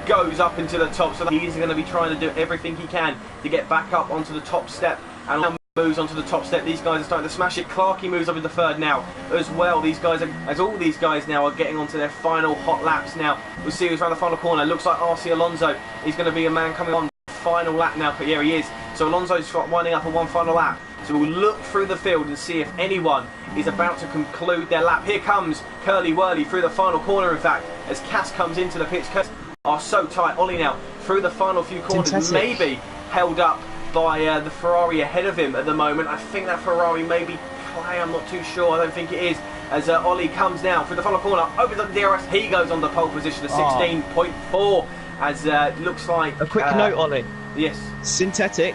goes up into the top, so he's going to be trying to do everything he can to get back up onto the top step, and now moves onto the top step. These guys are starting to smash it. Clarkey moves up into third now as well. These guys are, as all these guys now are getting onto their final hot laps now. We'll see who's around the final corner. Looks like RC Alonso is going to be a man coming on final lap now, but yeah, he is. So Alonso's winding up on one final lap. So we'll look through the field and see if anyone is about to conclude their lap. Here comes Curly Whirly through the final corner, in fact, as Cass comes into the pits. Cass are so tight. Ollie now through the final few corners, maybe held up by the Ferrari ahead of him at the moment. I think that Ferrari may be Clay, I'm not too sure. I don't think it is. As Ollie comes now through the final corner, opens up the DRS. He goes on the pole position at 16.4. As looks like a quick note, Ollie. Yes. Synthetic.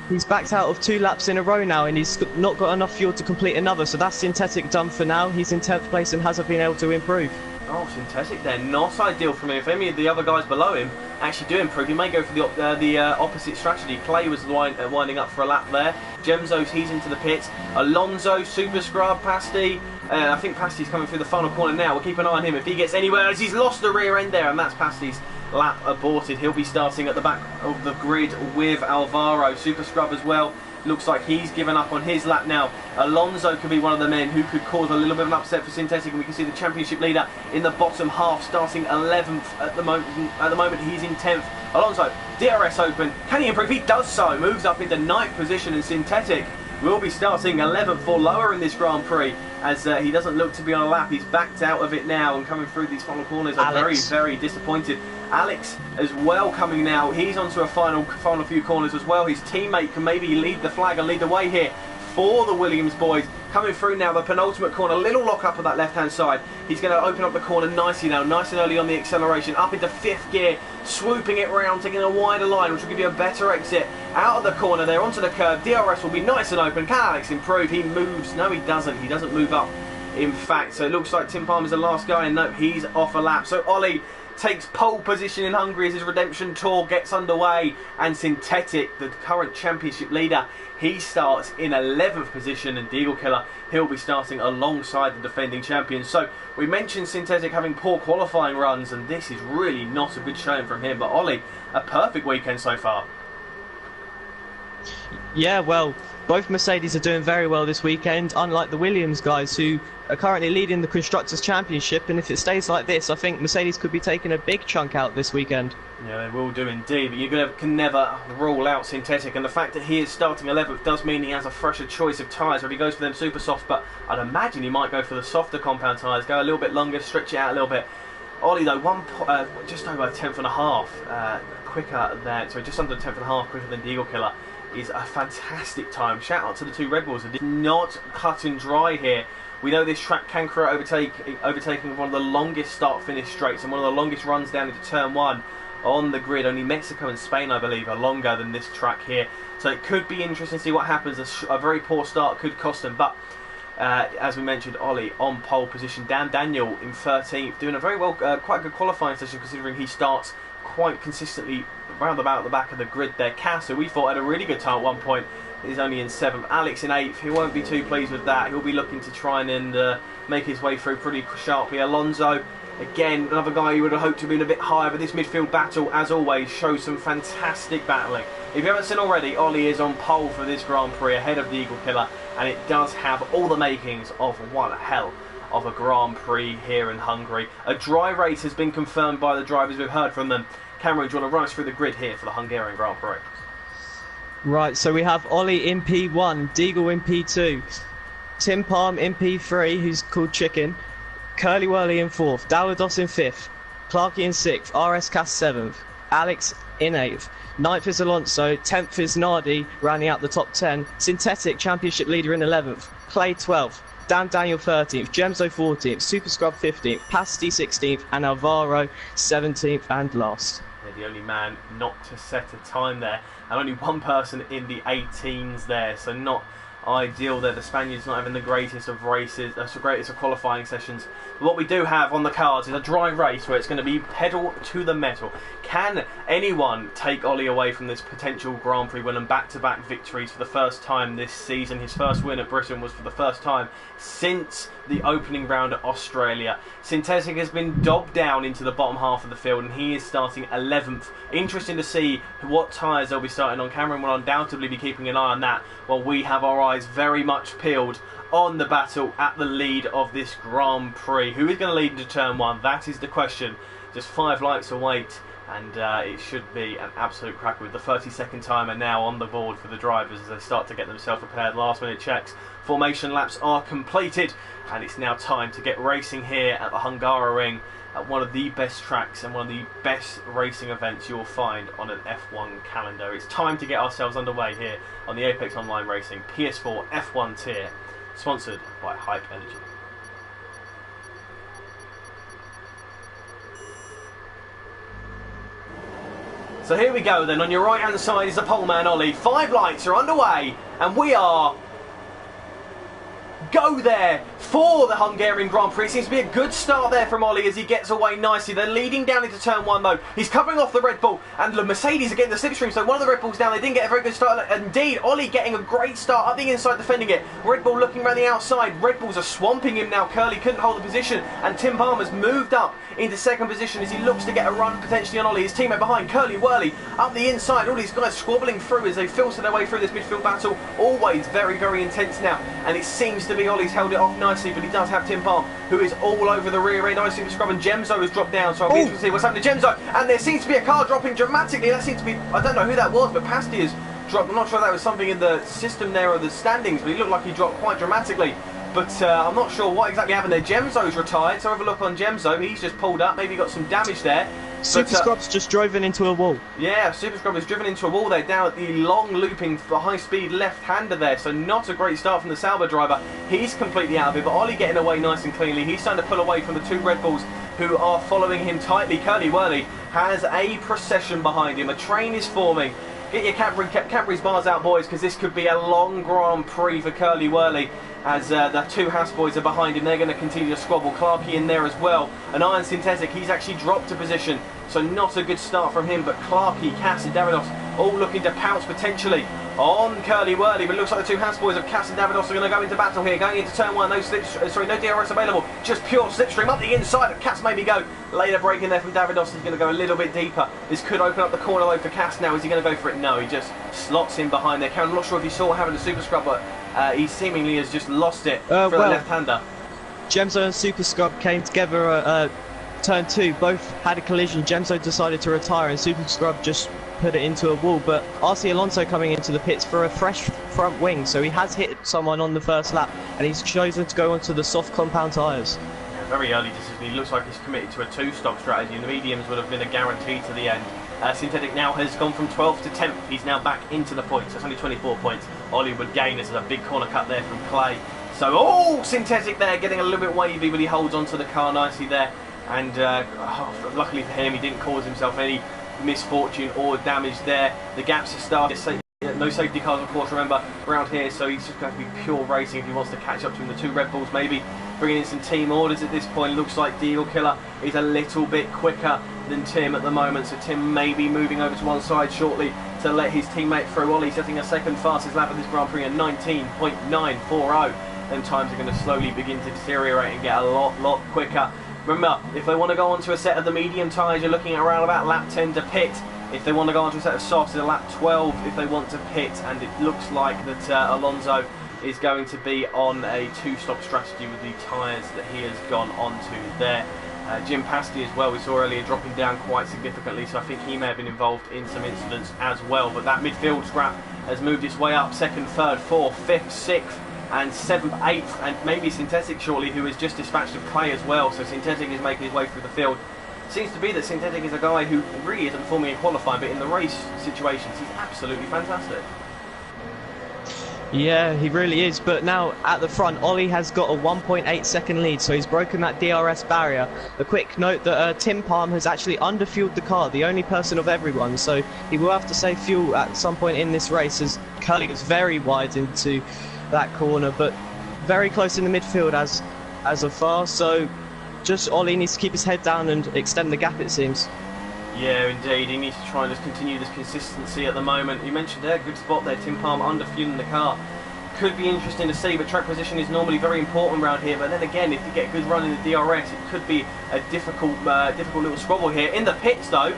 He's backed out of 2 laps in a row now, and he's not got enough fuel to complete another. So that's Synthetic done for now. He's in 10th place and hasn't been able to improve. Oh, Synthetic then, not ideal for him. If any of the other guys below him actually do improve, he may go for the opposite strategy. Clay was winding up for a lap there. Gemzos, he's into the pits. Alonso, Super Scrub, Pasty. I think Pasty's coming through the final corner now. We'll keep an eye on him if he gets anywhere, as he's lost the rear end there, and that's Pasty's lap aborted. He'll be starting at the back of the grid with Alvaro. Super Scrub as well. Looks like he's given up on his lap now. Alonso could be one of the men who could cause a little bit of an upset for Synthetic, and we can see the championship leader in the bottom half, starting 11th at the moment. At the moment, he's in 10th. Alonso, DRS open. Can he improve? He does so. Moves up into 9th position, and Synthetic will be starting 11th or lower in this Grand Prix, as he doesn't look to be on a lap. He's backed out of it now, and coming through these final corners are very, very disappointed. Alex as well coming now. He's onto a final few corners as well. His teammate can maybe lead the flag and lead the way here for the Williams boys. Coming through now, the penultimate corner, little lock up of that left hand side. He's going to open up the corner nicely now, nice and early on the acceleration, up into 5th gear, swooping it round, taking a wider line, which will give you a better exit out of the corner there onto the curb. DRS will be nice and open. Can Alex improve? He moves. No, he doesn't. He doesn't move up, in fact. So it looks like Tim Palmer's the last guy, and no, he's off a lap. So Ollie takes pole position in Hungary as his redemption tour gets underway, and Synthetic, the current championship leader, he starts in 11th position, and Deagle Killer, he'll be starting alongside the defending champions. So we mentioned Synthetic having poor qualifying runs, and this is really not a good showing from him, but Ollie, a perfect weekend so far. Yeah, well, both Mercedes are doing very well this weekend, unlike the Williams guys, who are currently leading the Constructors' Championship, and if it stays like this, I think Mercedes could be taking a big chunk out this weekend. Yeah, they will do indeed, but you can never rule out Synthetic, and the fact that he is starting 11th does mean he has a fresher choice of tyres, whether he goes for them super soft, but I'd imagine he might go for the softer compound tyres, go a little bit longer, stretch it out a little bit. Ollie though, just over a 10th and a half quicker than, sorry, just under a 10th and a half quicker than Deagle Killer, is a fantastic time. Shout out to the 2 Red Bulls. It is not cut and dry here. We know this track can create overtaking one of the longest start-finish straights and one of the longest runs down into turn 1 on the grid. Only Mexico and Spain, I believe, are longer than this track here. So it could be interesting to see what happens. A very poor start could cost them. But as we mentioned, Ollie on pole position. Dan Daniel in 13th, doing a very well, quite a good qualifying session considering he starts quite consistently round about the back of the grid there. Cass, who we thought had a really good time at one point, is only in 7th. Alex in 8th. He won't be too pleased with that. He'll be looking to try and make his way through pretty sharply. Alonso, again, another guy you would have hoped to have been a bit higher, but this midfield battle, as always, shows some fantastic battling. If you haven't seen already, Ollie is on pole for this Grand Prix ahead of the Eagle Killer, and it does have all the makings of one hell of a Grand Prix here in Hungary. A dry race has been confirmed by the drivers. We've heard from them. Cameron, do you want to run us through the grid here for the Hungarian Grand Prix? Right, so we have Ollie in P1, Deagle in P2, Tim Palm in P3, who's called Chicken, Curly Whirly in 4th, Dalados in 5th, Clarkey in 6th, RS Cass 7th, Alex in 8th, 9th is Alonso, 10th is Nardi, rounding out the top 10, Synthetic championship leader in 11th, Clay 12th, Dan Daniel 13th, Gemzo 14th, Super Scrub 15th, Pasty 16th, and Alvaro 17th and last. The only man not to set a time there, and only one person in the 18s there, so not ideal there. The Spaniards not having the greatest of races, greatest of qualifying sessions. But what we do have on the cards is a dry race where it's going to be pedal to the metal. Can anyone take Ollie away from this potential Grand Prix win and back-to-back victories for the first time this season? His first win at Britain was for the first time since the opening round at Australia. Synthetic has been dogged down into the bottom half of the field and he is starting 11th. Interesting to see what tyres they'll be starting on. Cameron will undoubtedly be keeping an eye on that, while we have our eyes very much peeled on the battle at the lead of this Grand Prix. Who is going to lead into turn 1? That is the question. Just 5 lights to wait, and it should be an absolute cracker with the 30-second timer now on the board for the drivers as they start to get themselves prepared. Last minute checks, formation laps are completed, and it's now time to get racing here at the Hungarian, at one of the best tracks and one of the best racing events you'll find on an F1 calendar. It's time to get ourselves underway here on the Apex Online Racing PS4 F1 tier, sponsored by Hype Energy. So here we go then. On your right hand side is the pole man Ollie. 5 lights are underway and we are go there for the Hungarian Grand Prix. Seems to be a good start there from Ollie as he gets away nicely. They're leading down into turn 1 though. He's covering off the Red Bull and the Mercedes are getting the slipstream, so one of the Red Bulls down. They didn't get a very good start. Indeed, Ollie getting a great start up the inside, defending it. Red Bull looking around the outside. Red Bulls are swamping him now. Curly couldn't hold the position and Tim Palmer's moved up into second position as he looks to get a run potentially on Ollie. His teammate behind, Curly Whirly, up the inside. All these guys squabbling through as they filter their way through this midfield battle. Always very, very intense now, and it seems to be Ollie's held it off nicely, but he does have Tim Palm, who is all over the rear end. I Super Scrub and Gemzo has dropped down, so I'll be interested to see what's happening to Gemzo. And there seems to be a car dropping dramatically. That seems to be, I don't know who that was, but Pasty has dropped. I'm not sure if that was something in the system there or the standings, but he looked like he dropped quite dramatically. But I'm not sure what exactly happened there. Gemzo's retired, so have a look on Gemzo. He's just pulled up, maybe got some damage there. Super Scrub's just driven into a wall. Yeah, Super Scrub has driven into a wall there, down at the long looping, high-speed left-hander there. So not a great start from the Sauber driver. He's completely out of it, but Ollie getting away nice and cleanly. He's starting to pull away from the 2 Red Bulls who are following him tightly. Curly Whirly has a procession behind him. A train is forming. Get your Cadbury's bars out, boys, because this could be a long Grand Prix for Curly Whirly. As the 2 Haas boys are behind him, they're going to continue to squabble. Clarkey in there as well. An Iron Synthetic, he's actually dropped a position, so not a good start from him. But Clarkey, Cass and Davidos all looking to pounce potentially on Curly Whirly, but it looks like the 2 Haas boys of Cass and Davidos are going to go into battle here, going into turn 1. No DRS available, just pure slipstream up the inside of Cass. Maybe go later break in there from Davidos. He's going to go a little bit deeper. This could open up the corner though for Cass now. Is he going to go for it? No, he just slots in behind there. Karen, I'm not sure if you saw what happened to Super Scrub, but he seemingly has just lost it for the left-hander. Gemzo and Super Scrub came together turn 2, both had a collision. Gemzo decided to retire and Super Scrub just put it into a wall, but RC Alonso coming into the pits for a fresh front wing, so he has hit someone on the first lap and he's chosen to go onto the soft compound tyres. Yeah, very early decision. He looks like he's committed to a 2-stop strategy and the mediums would have been a guarantee to the end. Synthetic now has gone from 12th to 10th. He's now back into the points. That's only 24 points. Ollie would gain. There's a big corner cut there from Clay. So, Synthetic there getting a little bit wavy, but he holds onto the car nicely there. And luckily for him, he didn't cause himself any misfortune or damage there. The gaps have started. No safety cars, of course, remember, around here, so he's just going to be pure racing if he wants to catch up to him. The 2 Red Bulls maybe bringing in some team orders at this point. Looks like Deagle Killer is a little bit quicker than Tim at the moment, so Tim may be moving over to one side shortly to let his teammate through. Ollie setting a second fastest lap of this Grand Prix at 19.940. Them times are going to slowly begin to deteriorate and get a lot quicker. Remember, if they want to go onto a set of the medium tyres, you're looking at around about lap 10 to pit. If they want to go onto a set of softs, it's a lap 12 if they want to pit, and it looks like that Alonso is going to be on a 2-stop strategy with the tyres that he has gone onto there. Jim Pasty as well, we saw earlier, dropping down quite significantly, so I think he may have been involved in some incidents as well. But that midfield scrap has moved its way up, 2nd, 3rd, 4th, 5th, 6th and 7th, 8th, and maybe Synthetic shortly, who has just dispatched of Clay as well. So Synthetic is making his way through the field. Seems to be that Synthetic is a guy who really isn't performing in qualifying, but in the race situations he's absolutely fantastic. Yeah, he really is. But now at the front, Ollie has got a 1.8 second lead, so he's broken that DRS barrier. A quick note that Tim Palm has actually underfueled the car, the only person of everyone, so he will have to save fuel at some point in this race, as Curly is very wide into that corner, but very close in the midfield as of far. So just Ollie needs to keep his head down and extend the gap, it seems. Yeah, indeed. He needs to try and just continue this consistency at the moment. You mentioned there, good spot there, Tim Palm underfueling the car. Could be interesting to see, but track position is normally very important around here. But then again, if you get a good run in the DRS, it could be a difficult little squabble here. In the pits though,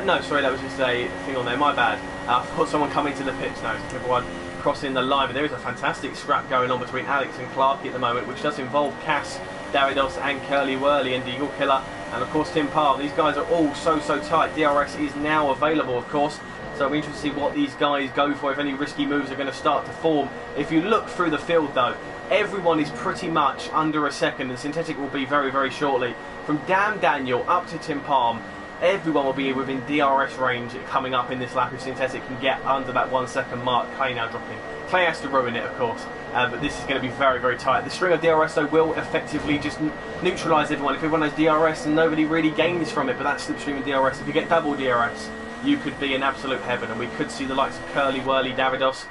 no, sorry, that was just a thing on there, my bad. I thought someone coming to the pits now, it's everyone crossing the line. But there is a fantastic scrap going on between Alex and Clarkey at the moment, which does involve Cass, Davidos and Curly Whirly and Eagle Killer. And of course Tim Palm. These guys are all so tight. DRS is now available, of course, so I'm interested to see what these guys go for, if any risky moves are going to start to form. If you look through the field though, everyone is pretty much under a second, and Synthetic will be very shortly. From Damn Daniel up to Tim Palm, everyone will be within DRS range coming up in this lap if Synthetic can get under that 1 second mark. Clay now dropping. Clay has to ruin it, of course, but this is going to be very tight. The string of DRS though will effectively just neutralise everyone. If everyone has DRS and nobody really gains from it, but that's slipstream and DRS. If you get double DRS, you could be in absolute heaven, and we could see the likes of Curly, Whirly, Davidos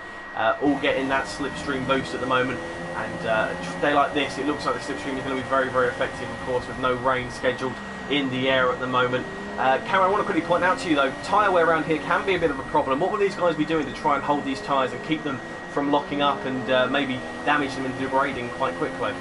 all getting that slipstream boost at the moment. And a day like this, it looks like the slipstream is going to be very effective, of course, with no rain scheduled in the air at the moment. Cameron, I want to quickly point out to you though, tyre wear around here can be a bit of a problem. What will these guys be doing to try and hold these tyres and keep them from locking up and maybe damage them and degrading quite quickly?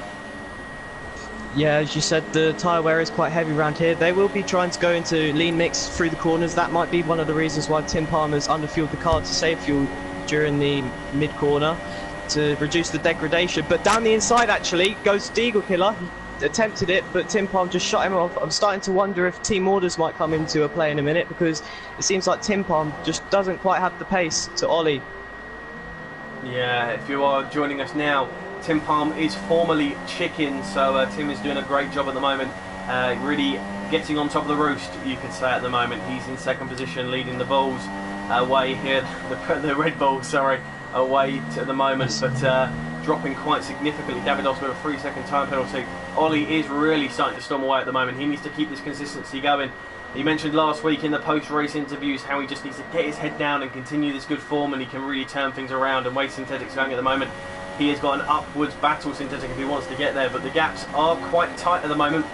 Yeah, as you said, the tyre wear is quite heavy around here. They will be trying to go into lean mix through the corners. That might be one of the reasons why Tim Palm has underfueled the car to save fuel during the mid-corner to reduce the degradation. But down the inside actually goes Deagle Killer. He attempted it, but Tim Palm just shot him off. I'm starting to wonder if team orders might come into a play in a minute, because it seems like Tim Palm just doesn't quite have the pace to Ollie. Yeah, if you are joining us now, Tim Palm is formerly Chicken, so Tim is doing a great job at the moment, really getting on top of the roost, you could say, at the moment. He's in second position, leading the Bulls away here, the Red Bulls, sorry, away at the moment, but dropping quite significantly. Davidos with a 3-second time penalty. Ollie is really starting to storm away at the moment. He needs to keep this consistency going. He mentioned last week in the post-race interviews how he just needs to get his head down and continue this good form, and he can really turn things around. And way Synthetic's going at the moment, he has got an upwards battle, Synthetic, if he wants to get there, but the gaps are quite tight at the moment,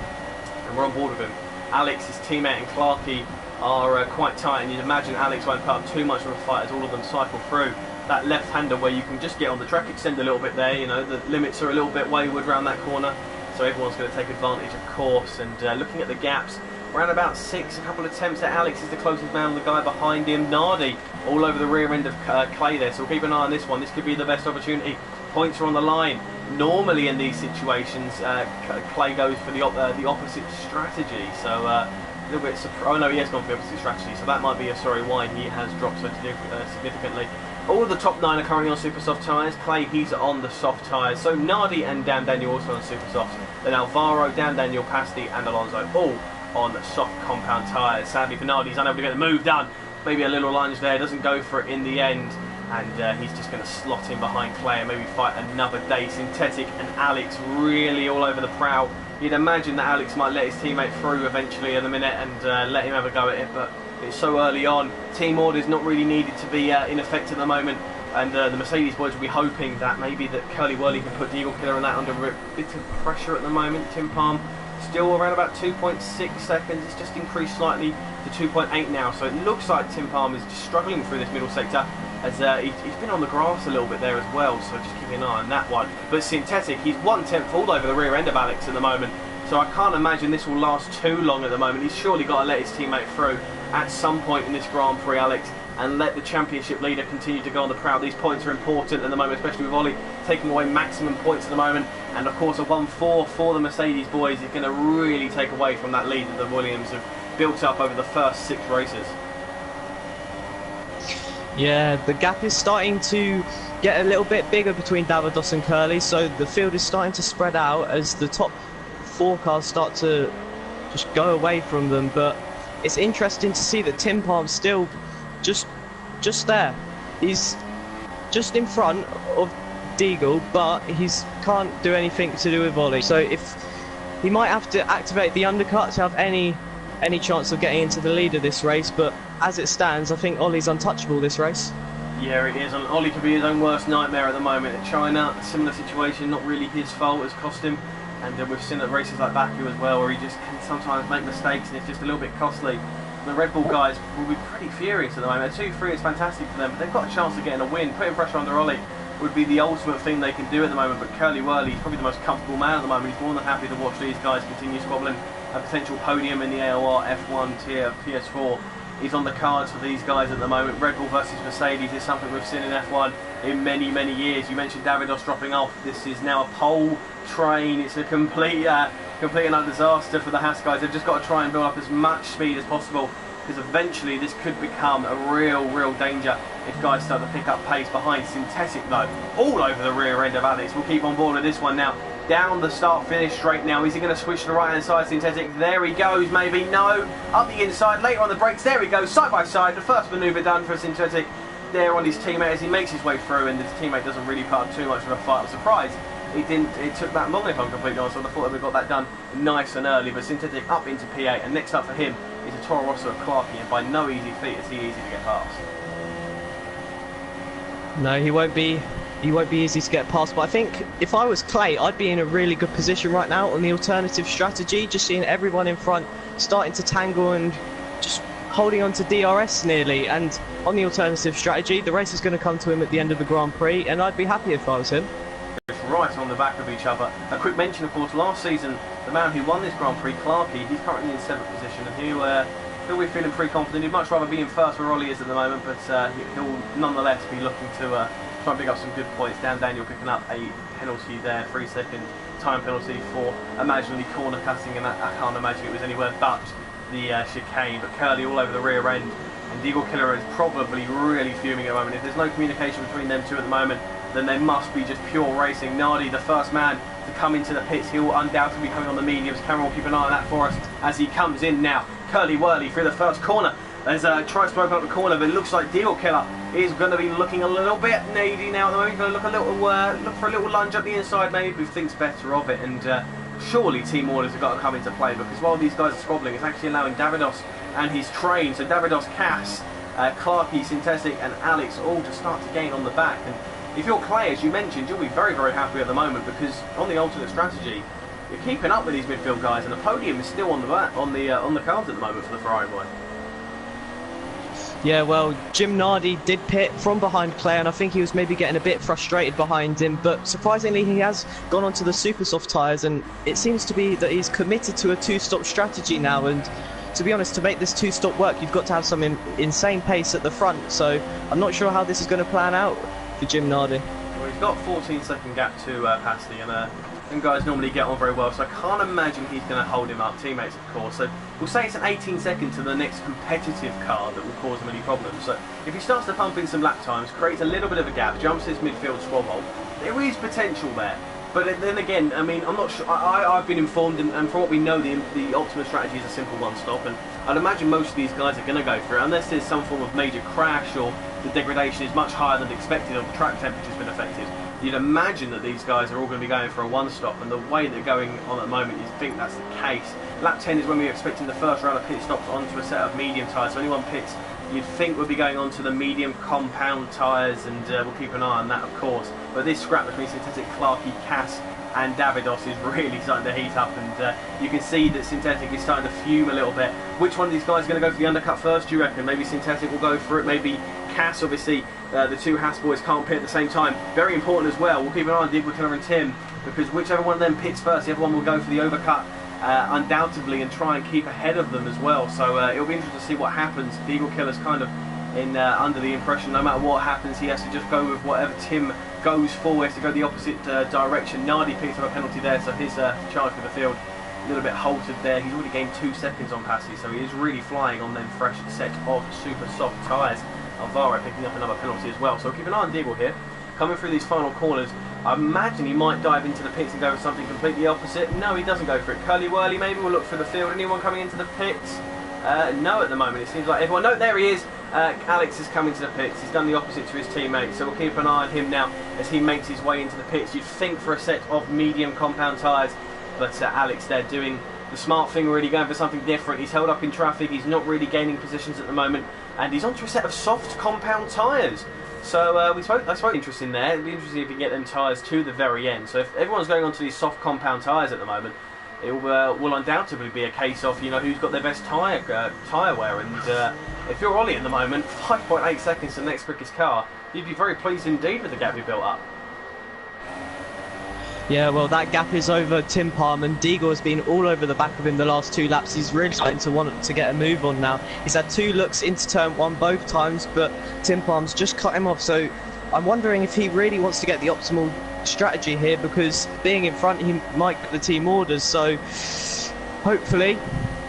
and we're on board with him. Alex, his teammate, and Clarkey are quite tight, and you'd imagine Alex won't put up too much of a fight as all of them cycle through that left-hander where you can just get on the track, extend a little bit there. You know, the limits are a little bit wayward around that corner, so everyone's going to take advantage, of course. And looking at the gaps, around about 6, a couple of attempts at Alex is the closest man, the guy behind him. Nardi all over the rear end of Clay there, so we'll keep an eye on this one. This could be the best opportunity. Points are on the line. Normally in these situations, Clay goes for the opposite strategy, so a little bit surprised. Oh no, he has gone for the opposite strategy, so that might be why he has dropped so significantly. All of the top 9 are currently on super soft tyres. Clay, he's on the soft tyres. So Nardi and Damn Daniel also on super softs. Then Alvaro, Damn Daniel, Pasti and Alonso all on soft compound tyres. Sadly for Nardi, he's unable to get the move done. Maybe a little lunge there, doesn't go for it in the end. And he's just going to slot in behind Clay and maybe fight another day. Synthetic and Alex really all over the prow. You'd imagine that Alex might let his teammate through eventually in a minute and let him have a go at it, but it's so early on. Team orders not really needed to be in effect at the moment, and the Mercedes boys will be hoping that maybe that Curly Whirly can put the Eagle Killer and that under a bit of pressure at the moment. Tim Palm still around about 2.6 seconds. It's just increased slightly to 2.8 now, so it looks like Tim Palm is just struggling through this middle sector, as he's been on the grass a little bit there as well, so just keeping an eye on that one. But Synthetic, he's 1/10 all over the rear end of Alex at the moment, so I can't imagine this will last too long at the moment. He's surely got to let his teammate through at some point in this Grand Prix, Alex, and let the championship leader continue to go on the prowl. These points are important at the moment, especially with Ollie taking away maximum points at the moment, and of course a 1-4 for the Mercedes boys is going to really take away from that lead that the Williams have built up over the first 6 races. Yeah, the gap is starting to get a little bit bigger between Davidos and Curly, so the field is starting to spread out as the top 4 cars start to just go away from them. But it's interesting to see that Tim Palm's still just there. He's just in front of Deagle, but he can't do anything to do with Ollie. So if he might have to activate the undercut to have any chance of getting into the lead of this race, but as it stands, I think Ollie's untouchable this race. Yeah, it is, and Ollie could be his own worst nightmare at the moment. At China, a similar situation, not really his fault, it's cost him. And we've seen at races like Baku as well, where he just can sometimes make mistakes and it's just a little bit costly. The Red Bull guys will be pretty furious at the moment. 2-3 is fantastic for them, but they've got a chance of getting a win. Putting pressure under Ollie would be the ultimate thing they can do at the moment, but Curly Whirly is probably the most comfortable man at the moment. He's more than happy to watch these guys continue squabbling. A potential podium in the AOR F1 tier PS4 is on the cards for these guys at the moment. Red Bull versus Mercedes is something we've seen in F1 in many, many years. You mentioned Davidos dropping off. This is now a pole train. It's a complete and utter disaster for the Haas guys. They've just got to try and build up as much speed as possible, because eventually this could become a real danger if guys start to pick up pace behind. Synthetic though, all over the rear end of Alex. We'll keep on board with this one now. Down the start-finish straight now. Is he going to switch to the right-hand side? Synthetic, there he goes, maybe, no. Up the inside, later on the brakes, there he goes, side by side. The first manoeuvre done for Synthetic there on his teammate as he makes his way through, and his teammate doesn't really put up too much of a fight. I'm surprised it took that long, if I'm completely honest. I thought that we got that done nice and early, but Synthetic up into P8, and next up for him is a Toro Rosso of Clarkey, and by no easy feat is he easy to get past. No, he won't be easy to get past, but I think if I was Clay, I'd be in a really good position right now on the alternative strategy, just seeing everyone in front starting to tangle and just holding on to DRS nearly. And on the alternative strategy, the race is going to come to him at the end of the Grand Prix, and I'd be happy if I was him. Right on the back of each other. A quick mention, of course, last season, the man who won this Grand Prix, Clarkey, he's currently in 7th position, and he'll be feeling pretty confident. He'd much rather be in first where Ollie is at the moment, but he'll nonetheless be looking to try and pick up some good points. Dan Daniel picking up a penalty there, 3-second time penalty for imaginary corner cutting, and I can't imagine it was anywhere but the chicane. But Curly all over the rear end, and Deagle Killer is probably really fuming at the moment. If there's no communication between them two at the moment, then they must be just pure racing. Nardi, the first man to come into the pits, he'll undoubtedly be coming on the mediums. Cameron will keep an eye on that for us as he comes in now. Curly Whirly through the first corner. As tries to open up the corner, but it looks like Deagle Killer is going to be looking a little bit needy now at the moment. He's going to look for a little lunge up the inside, maybe, who thinks better of it. And surely team orders have got to come into play, because while these guys are squabbling, it's actually allowing Davidos and his train, so Davidos, Cass, Clarkey, Synthetic and Alex all to start to gain on the back. And if you're Clay, as you mentioned, you'll be very happy at the moment, because on the alternate strategy, you're keeping up with these midfield guys, and the podium is still on the cards at the moment for the Ferrari boy. Yeah, well, Jim Nardi did pit from behind Clay, and I think he was maybe getting a bit frustrated behind him, but surprisingly he has gone onto the super soft tyres, and it seems to be that he's committed to a two-stop strategy now. And to be honest, to make this two-stop work, you've got to have some insane pace at the front, so I'm not sure how this is going to plan out for Jim Nardi. Well, he's got a 14-second gap to Pasty, and them guys normally get on very well, so I can't imagine he's going to hold him up. Teammates, of course. So we'll say it's an 18-second to the next competitive car that will cause him any problems. So if he starts to pump in some lap times, creates a little bit of a gap, jumps this midfield squabble, there is potential there. But then again, I mean, I'm not sure. I've been informed, and from what we know, the ultimate strategy is a simple one-stop, and I'd imagine most of these guys are going to go for it, unless there's some form of major crash or the degradation is much higher than expected or the track temperature's been affected. You'd imagine that these guys are all going to be going for a one-stop, and the way they're going on at the moment, you think that's the case. Lap 10 is when we're expecting the first round of pit stops onto a set of medium tyres, so anyone pits, you'd think we'll be going on to the medium compound tyres, and we'll keep an eye on that, of course. But this scrap between Synthetic, Clarkey, Cass and Davidos is really starting to heat up, and you can see that Synthetic is starting to fume a little bit. Which one of these guys is going to go for the undercut first, do you reckon? Maybe Synthetic will go for it, maybe Cass, obviously. The two Haas boys can't pit at the same time. Very important as well. We'll keep an eye on Deagle Killer and Tim, because whichever one of them pits first, the other one will go for the overcut undoubtedly, and try and keep ahead of them as well. So it'll be interesting to see what happens. Deagle Killer's kind of under the impression no matter what happens, he has to just go with whatever Tim goes for. He has to go the opposite direction. Nardi picks up a penalty there, so his charge for the field a little bit halted there. He's already gained 2 seconds on Passy, so he is really flying on them fresh set of super soft tyres. Alvaro picking up another penalty as well, so keep an eye on Deagle here. Coming through these final corners, I imagine he might dive into the pits and go for something completely opposite. No, he doesn't go for it. Curly Whirly maybe will look for the field. Anyone coming into the pits? No, at the moment it seems like everyone. No, there he is. Alex is coming to the pits. He's done the opposite to his teammate, so we'll keep an eye on him now as he makes his way into the pits. You'd think for a set of medium compound tyres, but Alex there doing the smart thing, really going for something different. He's held up in traffic, he's not really gaining positions at the moment, and he's onto a set of soft compound tyres. So I spoke interesting there. It'd be interesting if you can get them tyres to the very end. So if everyone's going onto these soft compound tyres at the moment, it will undoubtedly be a case of, you know, who's got their best tyre wear. And if you're Ollie at the moment, 5.8 seconds to the next quickest car, you'd be very pleased indeed with the gap you built up. Yeah, well, that gap is over Tim Palm, and Deagle has been all over the back of him the last 2 laps. He's really starting to want to get a move on now. He's had 2 looks into turn 1 both times, but Tim Palm's just cut him off. So I'm wondering if he really wants to get the optimal strategy here, because being in front, he might get the team orders. So hopefully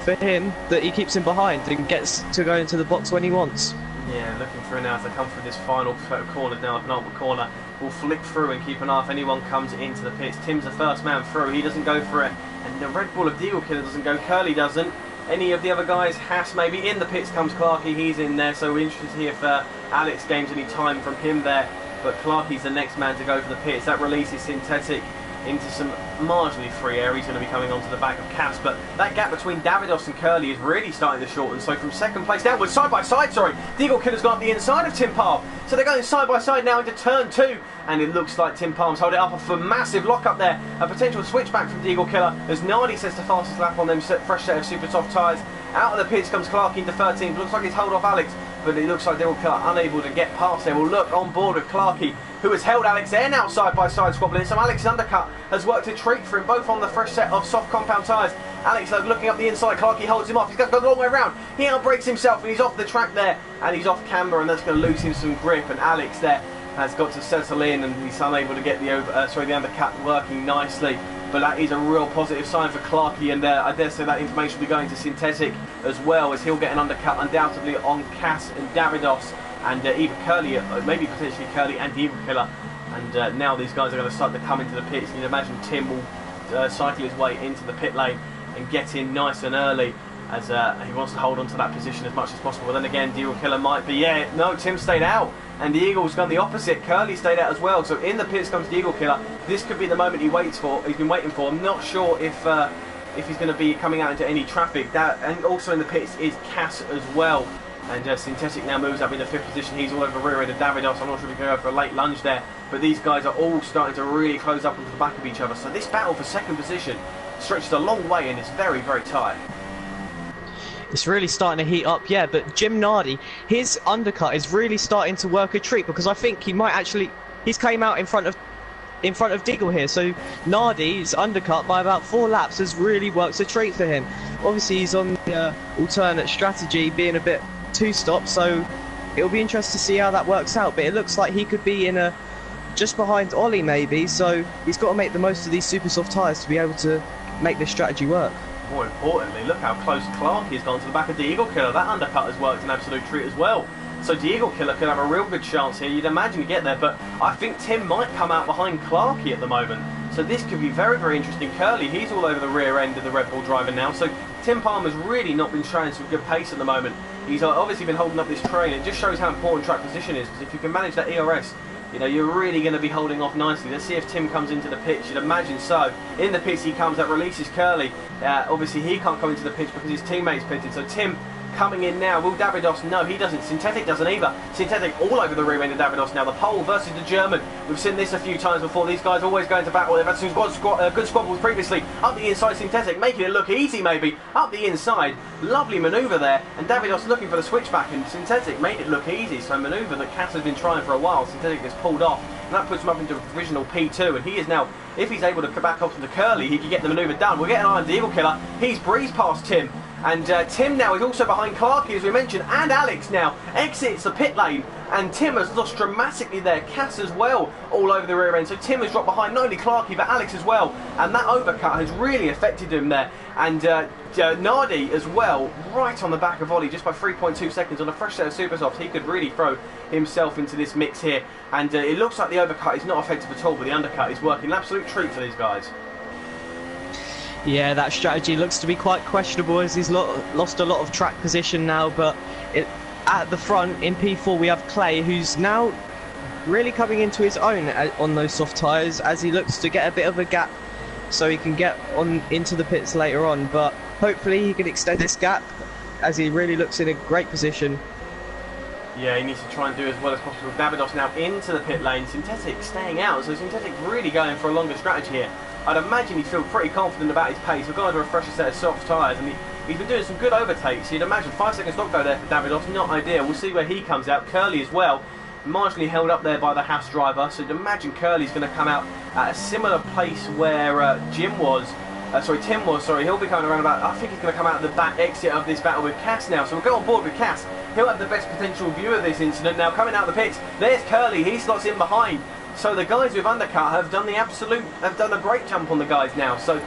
for him that he keeps him behind and gets to go into the box when he wants. Yeah, looking through now as they come through this final corner now, the penultimate corner. We'll flick through and keep an eye if anyone comes into the pits. Tim's the first man through, he doesn't go for it. And the Red Bull of Deagle Killer doesn't go, Curly doesn't. Any of the other guys, Haas maybe, in the pits comes Clarkey, he's in there. So we're interested to see if Alex gains any time from him there. But Clarkey's the next man to go for the pits. That releases Synthetic into some marginally free air. He's going to be coming onto the back of Cass, but that gap between Davidos and Curly is really starting to shorten. So from second place downwards, side by side, Deagle Killer's gone up the inside of Tim Palm. So they're going side by side now into turn 2, and it looks like Tim Palm's hold it up for massive lock up there. A potential switchback from Deagle Killer as Nardi sets the fastest lap on them fresh set of super soft tyres. Out of the pits comes Clark into 13th. Looks like he's held off Alex, but it looks like Deagle Killer unable to get past there. We'll look on board with Clarkey, who has held Alex there now side by side squabbling. So Alex's undercut has worked a treat for him, both on the fresh set of soft compound tyres. Alex looking up the inside, Clarkey holds him off. He's got to go the long way around. He outbrakes himself and he's off the track there, and he's off camber, and that's going to lose him some grip. And Alex there has got to settle in, and he's unable to get the undercut working nicely. But that is a real positive sign for Clarkey, and I dare say that information will be going to Synthetic as well, as he'll get an undercut undoubtedly on Cass and Davidos, and either Curly, maybe potentially Curly and Deagle Killer. And now these guys are going to start to come into the pits. You'd imagine Tim will cycle his way into the pit lane and get in nice and early, as he wants to hold on to that position as much as possible. But then again, Deagle Killer might be, no, Tim stayed out, and the Eagle's gone the opposite. Curly stayed out as well. So in the pits comes Deagle Killer. This could be the moment he's been waiting for. I'm not sure if he's going to be coming out into any traffic. And also in the pits is Cass as well. And Synthetic now moves up in the 5th position. He's all over the rear end of Davidos. I'm not sure if he can go for a late lunge there, but these guys are all starting to really close up onto the back of each other. So this battle for second position stretches a long way, and it's very, very tight. It's really starting to heat up, yeah, but Jim Nardi, his undercut is really starting to work a treat, because I think he might actually, he's came out in front of Deagle here, so Nardi's undercut by about 4 laps has really worked a treat for him. Obviously he's on the alternate strategy, being a bit 2-stop, so it'll be interesting to see how that works out, but it looks like he could be in just behind Ollie maybe, so he's got to make the most of these super soft tyres to be able to make this strategy work. More importantly, look how close Clarkey has gone to the back of Deagle Killer. That undercut has worked an absolute treat as well. So Deagle Killer could have a real good chance here. You'd imagine to get there, but I think Tim might come out behind Clarkey at the moment. So this could be very, very interesting. Curly, he's all over the rear end of the Red Bull driver now. So Tim Palmer's really not been showing some good pace at the moment. He's obviously been holding up this train. It just shows how important track position is, because if you can manage that ERS, you know, you're really going to be holding off nicely. Let's see if Tim comes into the pitch. You'd imagine so. In the pitch he comes, that releases Curly. Obviously he can't come into the pitch because his teammate's pitted. So Tim coming in now. Will Davidos? No, he doesn't. Synthetic doesn't either. Synthetic all over the rear end of Davidos now. The Pole versus the German. We've seen this a few times before. These guys always go into battle. They've had some good squabbles previously. Up the inside, Synthetic making it look easy maybe. Up the inside. Lovely manoeuvre there. And Davidos looking for the switchback, and Synthetic made it look easy. So a manoeuvre that Cass has been trying for a while. Synthetic gets pulled off, and that puts him up into a provisional P2, and he is now, if he's able to come back up to the Curly, he can get the manoeuvre done. We'll get an eye on Deagle Killer. He's breezed past Tim, and Tim now is also behind Clarkey, as we mentioned, and Alex now exits the pit lane, and Tim has lost dramatically there. Cass as well, all over the rear end. So Tim has dropped behind not only Clarkey but Alex as well, and that overcut has really affected him there. And Nardi as well, right on the back of Ollie, just by 3.2 seconds on a fresh set of super softs. He could really throw himself into this mix here, and it looks like the overcut is not effective at all, but the undercut is working. An absolute treat for these guys. Yeah, that strategy looks to be quite questionable, as he's lost a lot of track position now, but at the front in P4 we have Clay, who's now really coming into his own on those soft tyres as he looks to get a bit of a gap so he can get on into the pits later on. But hopefully he can extend this gap as he really looks in a great position. Yeah, he needs to try and do as well as possible. Davidos now into the pit lane, Synthetic staying out, so Synthetic really going for a longer strategy here. I'd imagine he'd feel pretty confident about his pace. We're going to refresh a set of soft tyres, and he's been doing some good overtakes. You'd imagine 5 seconds stop go there for Davidos, not ideal. We'll see where he comes out. Curly as well, marginally held up there by the Haas driver, so you'd imagine Curly's going to come out at a similar place where Tim was. He'll be coming around about, I think he's going to come out of the back exit of this battle with Cass now, so we'll go on board with Cass. He'll have the best potential view of this incident. Now coming out of the pits, there's Curly, he slots in behind. So the guys with undercut have done a great jump on the guys now. So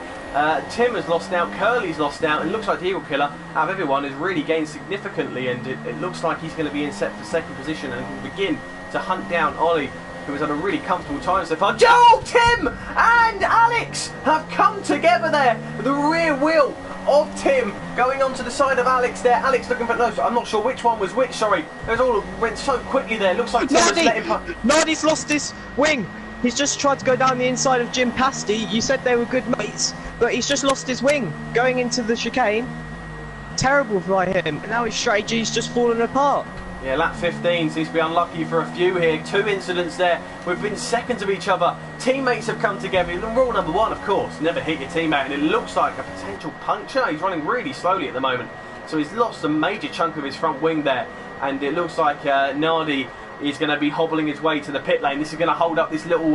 Tim has lost out, Curly's lost out, and it looks like the Eagle Killer, out of everyone, has really gained significantly, and it looks like he's going to be in set for second position and will begin to hunt down Ollie, who has had a really comfortable time so far. Joe, Tim and Alex have come together there. The rear wheel of Tim going onto the side of Alex there. Alex looking for, no, I'm not sure which one was which, sorry. It was all went so quickly there. Looks like Tim was letting... Nardi's lost his wing. He's just tried to go down the inside of Jim Pasty. You said they were good mates, but he's just lost his wing going into the chicane. Terrible by him. And now his strategy's just fallen apart. Yeah, lap 15 seems to be unlucky for a few here. 2 incidents there. We've been seconds of each other. Teammates have come together. Rule number 1, of course, never hit your teammate. And it looks like a potential puncture. He's running really slowly at the moment. So he's lost a major chunk of his front wing there. And it looks like Nardi is going to be hobbling his way to the pit lane. This is going to hold up this little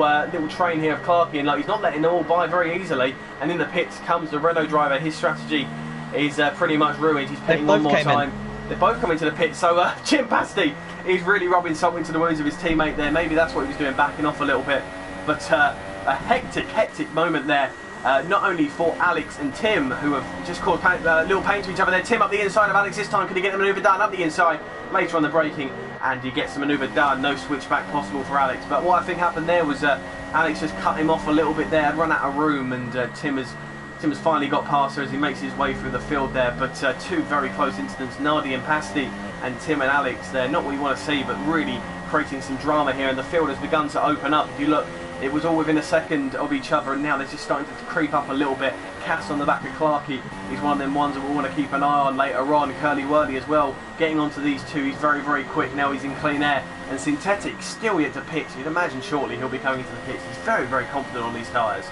train here of Clarkey. And like, he's not letting them all by very easily. And in the pits comes the Renault driver. His strategy is pretty much ruined. He's pitting one more time. They're both coming to the pit, so Jim Pasty is really rubbing salt into the wounds of his teammate there. Maybe that's what he was doing, backing off a little bit. But a hectic moment there, not only for Alex and Tim, who have just caused little pain to each other there. Tim up the inside of Alex this time. Could he get the manoeuvre done? Up the inside, later on the braking, and he gets the manoeuvre done. No switchback possible for Alex. But what I think happened there was Alex just cut him off a little bit there, run out of room, and Tim has finally got past her as he makes his way through the field there. But 2 very close incidents, Nardi and Pasty, and Tim and Alex there. Not what you want to see, but really creating some drama here, and the field has begun to open up. If you look, it was all within a second of each other, and now they're just starting to creep up a little bit. Cass on the back of Clarkey is one of them ones that we'll want to keep an eye on later on. Curly Whirly as well, getting onto these 2. He's very quick now. He's in clean air, and Synthetic still yet to pits. You'd imagine shortly he'll be coming into the pits. He's very confident on these tyres.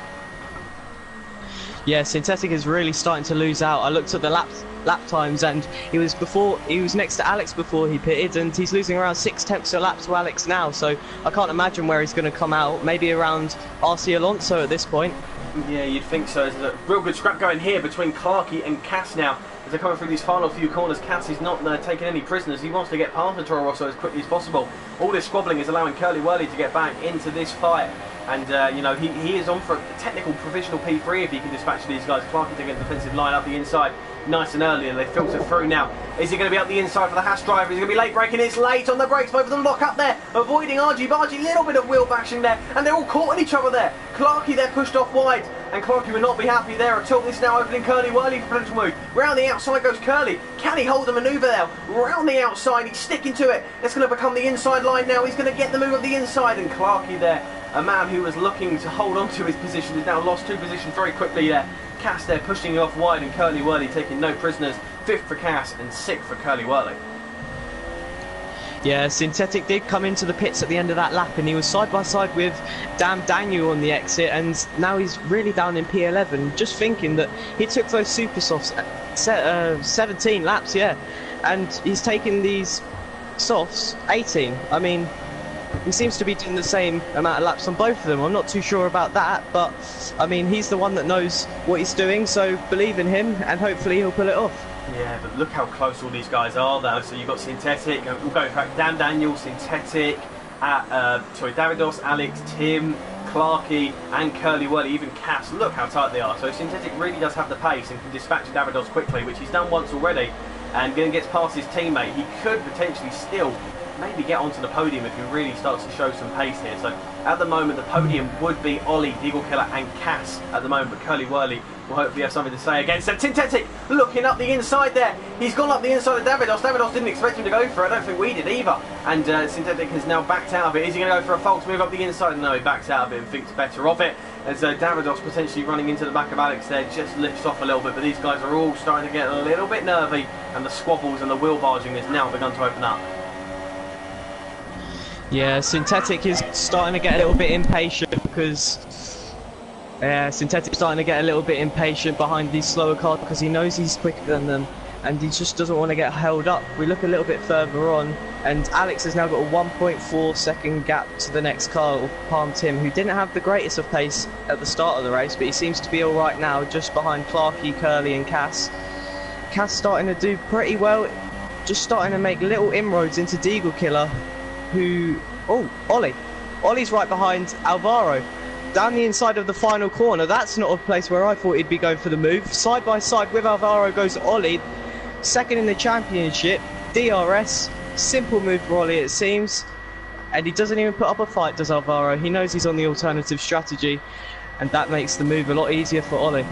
Yeah, Synthetic is really starting to lose out. I looked at the lap times, and he was next to Alex before he pitted, and he's losing around 6/10 of a lap to Alex now. So I can't imagine where he's going to come out. Maybe around RC Alonso at this point. Yeah, you'd think so. There's a real good scrap going here between Clarkey and Cass now. As they're coming through these final few corners, Cass is not taking any prisoners. He wants to get past the Toro Rosso as quickly as possible. All this squabbling is allowing Curly Whirly to get back into this fight. And, you know, he is on for a technical provisional P3 if he can dispatch these guys. Clarkey taking a defensive line up the inside nice and early, and they filter through now. Is he going to be up the inside for the Haas driver? Is he going to be late braking? It's late on the brakes. Both of them lock up there, avoiding argy-bargy. Little bit of wheel bashing there, and they're all caught in each other there. Clarkey there pushed off wide, and Clarkey will not be happy there at all. This now opening Curly Whirly for potential move. Round the outside goes Curly. Can he hold the manoeuvre there? Round the outside, he's sticking to it. It's going to become the inside line now. He's going to get the move of the inside, and Clarkey there, a man who was looking to hold on to his position, has now lost 2 positions very quickly there. Cass there pushing off wide, and Curly Whirly taking no prisoners. 5th for Cass and 6th for Curly Whirly. Yeah, Synthetic did come into the pits at the end of that lap, and he was side by side with Daniel on the exit, and now he's really down in P11. Just thinking that he took those super softs 17 laps, yeah, and he's taken these softs 18. I mean, he seems to be doing the same amount of laps on both of them. I'm not too sure about that, but I mean, he's the one that knows what he's doing, so believe in him, and hopefully he'll pull it off. Yeah, but look how close all these guys are though. So you've got Synthetic, we'll go back, Daniel, Synthetic, Davidos, Alex, Tim, Clarkey and Curly Whirly, even Cass. Look how tight they are. So Synthetic really does have the pace and can dispatch Davidos quickly, which he's done once already, and then gets past his teammate. He could potentially still maybe get onto the podium if he really starts to show some pace here. So at the moment, the podium would be Ollie, Deagle Killer and Cass at the moment, but Curly Whirly will hopefully have something to say against them. Synthetic looking up the inside there. He's gone up the inside of Davidos. Davidos didn't expect him to go for it. I don't think we did either. And Synthetic has now backed out of it. Is he going to go for a false move up the inside? No, he backs out of it and thinks better of it. As Davidos potentially running into the back of Alex there, just lifts off a little bit. But these guys are all starting to get a little bit nervy, and the squabbles and the wheel barging has now begun to open up. Yeah, Synthetic is starting to get a little bit impatient because Synthetic's starting to get a little bit impatient behind these slower cars because he knows he's quicker than them and he just doesn't want to get held up. We look a little bit further on and Alex has now got a 1.4 second gap to the next car, Palm Tim, who didn't have the greatest of pace at the start of the race, but he seems to be alright now, just behind Clarky, Curly and Cass. Cass starting to do pretty well, just starting to make little inroads into Deagle Killer, who... Oh, Ollie. Ollie's right behind Alvaro. Down the inside of the final corner, that's not a place where I thought he'd be going for the move. Side by side with Alvaro goes Ollie, second in the championship, DRS, simple move for Ollie it seems, and he doesn't even put up a fight, does Alvaro. He knows he's on the alternative strategy, and that makes the move a lot easier for Ollie.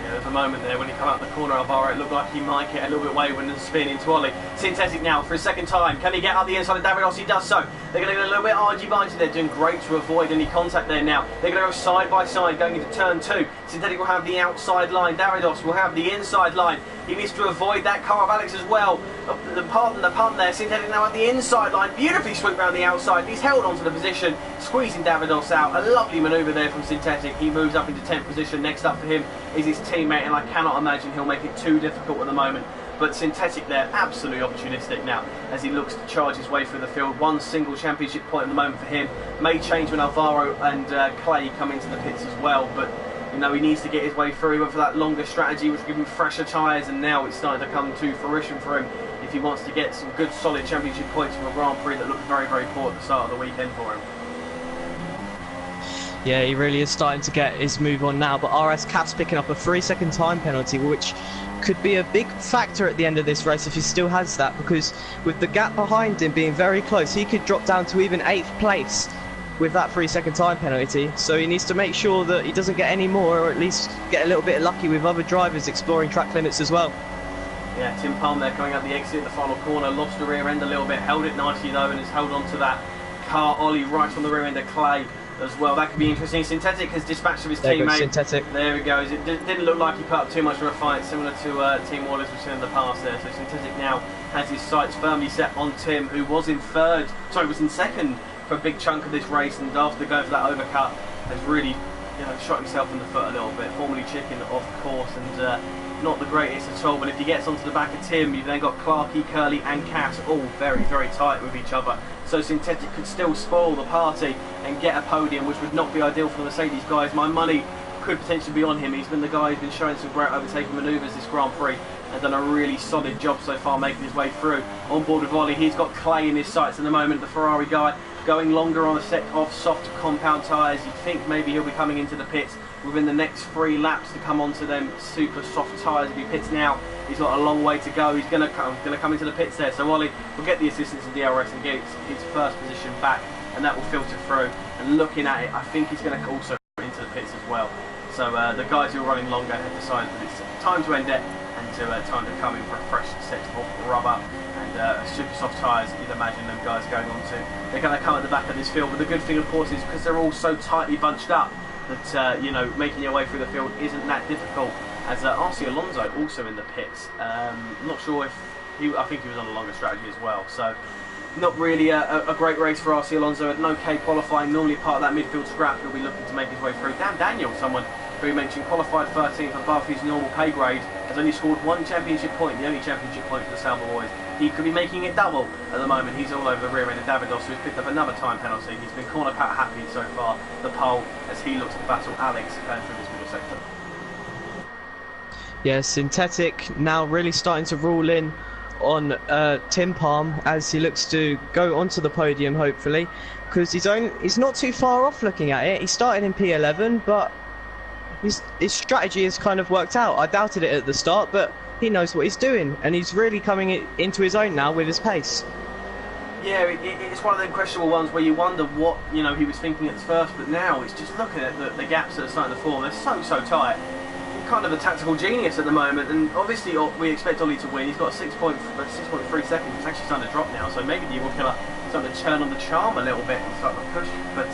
There's a moment there when he came out the corner of Alvaro, it looked like he might get a little bit wayward and spin into Ollie. Synthetic now for a second time. Can he get up the inside of Davidos? He does so. They're going to get a little bit argy-bargy. They're doing great to avoid any contact there now. They're going to go side by side going into turn 2. Synthetic will have the outside line. Davidos will have the inside line. He needs to avoid that car of Alex as well. Pardon the pun there. Synthetic now at the inside line. Beautifully swooped around the outside. He's held onto the position, squeezing Davidos out. A lovely manoeuvre there from Synthetic. He moves up into 10th position. Next up for him is his teammate, and I cannot imagine he'll make it too difficult at the moment. But Synthetic there, absolutely opportunistic now as he looks to charge his way through the field. One single championship point at the moment for him. May change when Alvaro and Clay come into the pits as well, but you know, he needs to get his way through. He went for that longer strategy which will give him fresher tyres, and now it's starting to come to fruition for him if he wants to get some good solid championship points from a Grand Prix that looked very, very poor at the start of the weekend for him. Yeah, he really is starting to get his move on now, but RS Cap's picking up a 3-second time penalty, which could be a big factor at the end of this race if he still has that, because with the gap behind him being very close, he could drop down to even 8th place with that 3-second time penalty. So he needs to make sure that he doesn't get any more, or at least get a little bit lucky with other drivers exploring track limits as well. Yeah, Tim Palm there coming out the exit at the final corner, lost the rear end a little bit, held it nicely though, and has held on to that car Ollie right on the rear end of Clay as well. That could be interesting. Synthetic has dispatched of his teammate. Synthetic. There he goes. It didn't look like he put up too much of a fight, similar to Team Wallace we've seen in the past there. So Synthetic now has his sights firmly set on Tim, who was in second for a big chunk of this race, and after going for that overcut has really shot himself in the foot a little bit. Formerly chicken off course, and not the greatest at all. But if he gets onto the back of Tim, you've then got Clarky, Curly and Cass all very, very tight with each other. So Synthetic could still spoil the party and get a podium, which would not be ideal for the Mercedes guys. My money could potentially be on him. He's been the guy who's been showing some great overtaking manoeuvres this Grand Prix and done a really solid job so far making his way through. On board with Ollie, he's got Clay in his sights at the moment, the Ferrari guy, going longer on a set of soft compound tyres. You'd think maybe he'll be coming into the pits within the next 3 laps to come onto them super soft tyres. If he pits now, he's got a long way to go. He's going to come into the pits there. So Ollie will get the assistance of DRS and get his first position back, and that will filter through. And looking at it, I think he's going to also go into the pits as well. So the guys who are running longer have decided that it's time to end it and time to come in for a fresh set of rubber and super soft tyres. You'd imagine them guys going on to. They're going to come at the back of this field. But the good thing, of course, is because they're all so tightly bunched up, that making your way through the field isn't that difficult. As RC Alonso also in the pits. I'm not sure if I think he was on a longer strategy as well. So not really a great race for RC Alonso. At an OK qualifying, normally part of that midfield scrap, he'll be looking to make his way through. Dan Daniel, someone who we mentioned, qualified 13th above his normal pay grade, has only scored 1 championship point, the only championship point for the Sauber boys. He could be making it double at the moment. He's all over the rear end of Davidos, who's picked up another time penalty. He's been corner pat happy so far, the pole, as he looks to battle Alex going through this middle sector. Yeah, Synthetic now really starting to rule in on Tim Palm as he looks to go onto the podium, hopefully, because he's not too far off looking at it. He started in P11, but his strategy has kind of worked out. I doubted it at the start, but he knows what he's doing, and he's really coming into his own now with his pace. Yeah, it's one of them questionable ones where you wonder what he was thinking at first, but now it's just looking at the gaps that are starting to form. They're so tight. Kind of a tactical genius at the moment, and obviously we expect Ollie to win. He's got 6.3 seconds. It's actually starting to drop now, so maybe the Eagle Killer starting to turn on the charm a little bit and start to push. But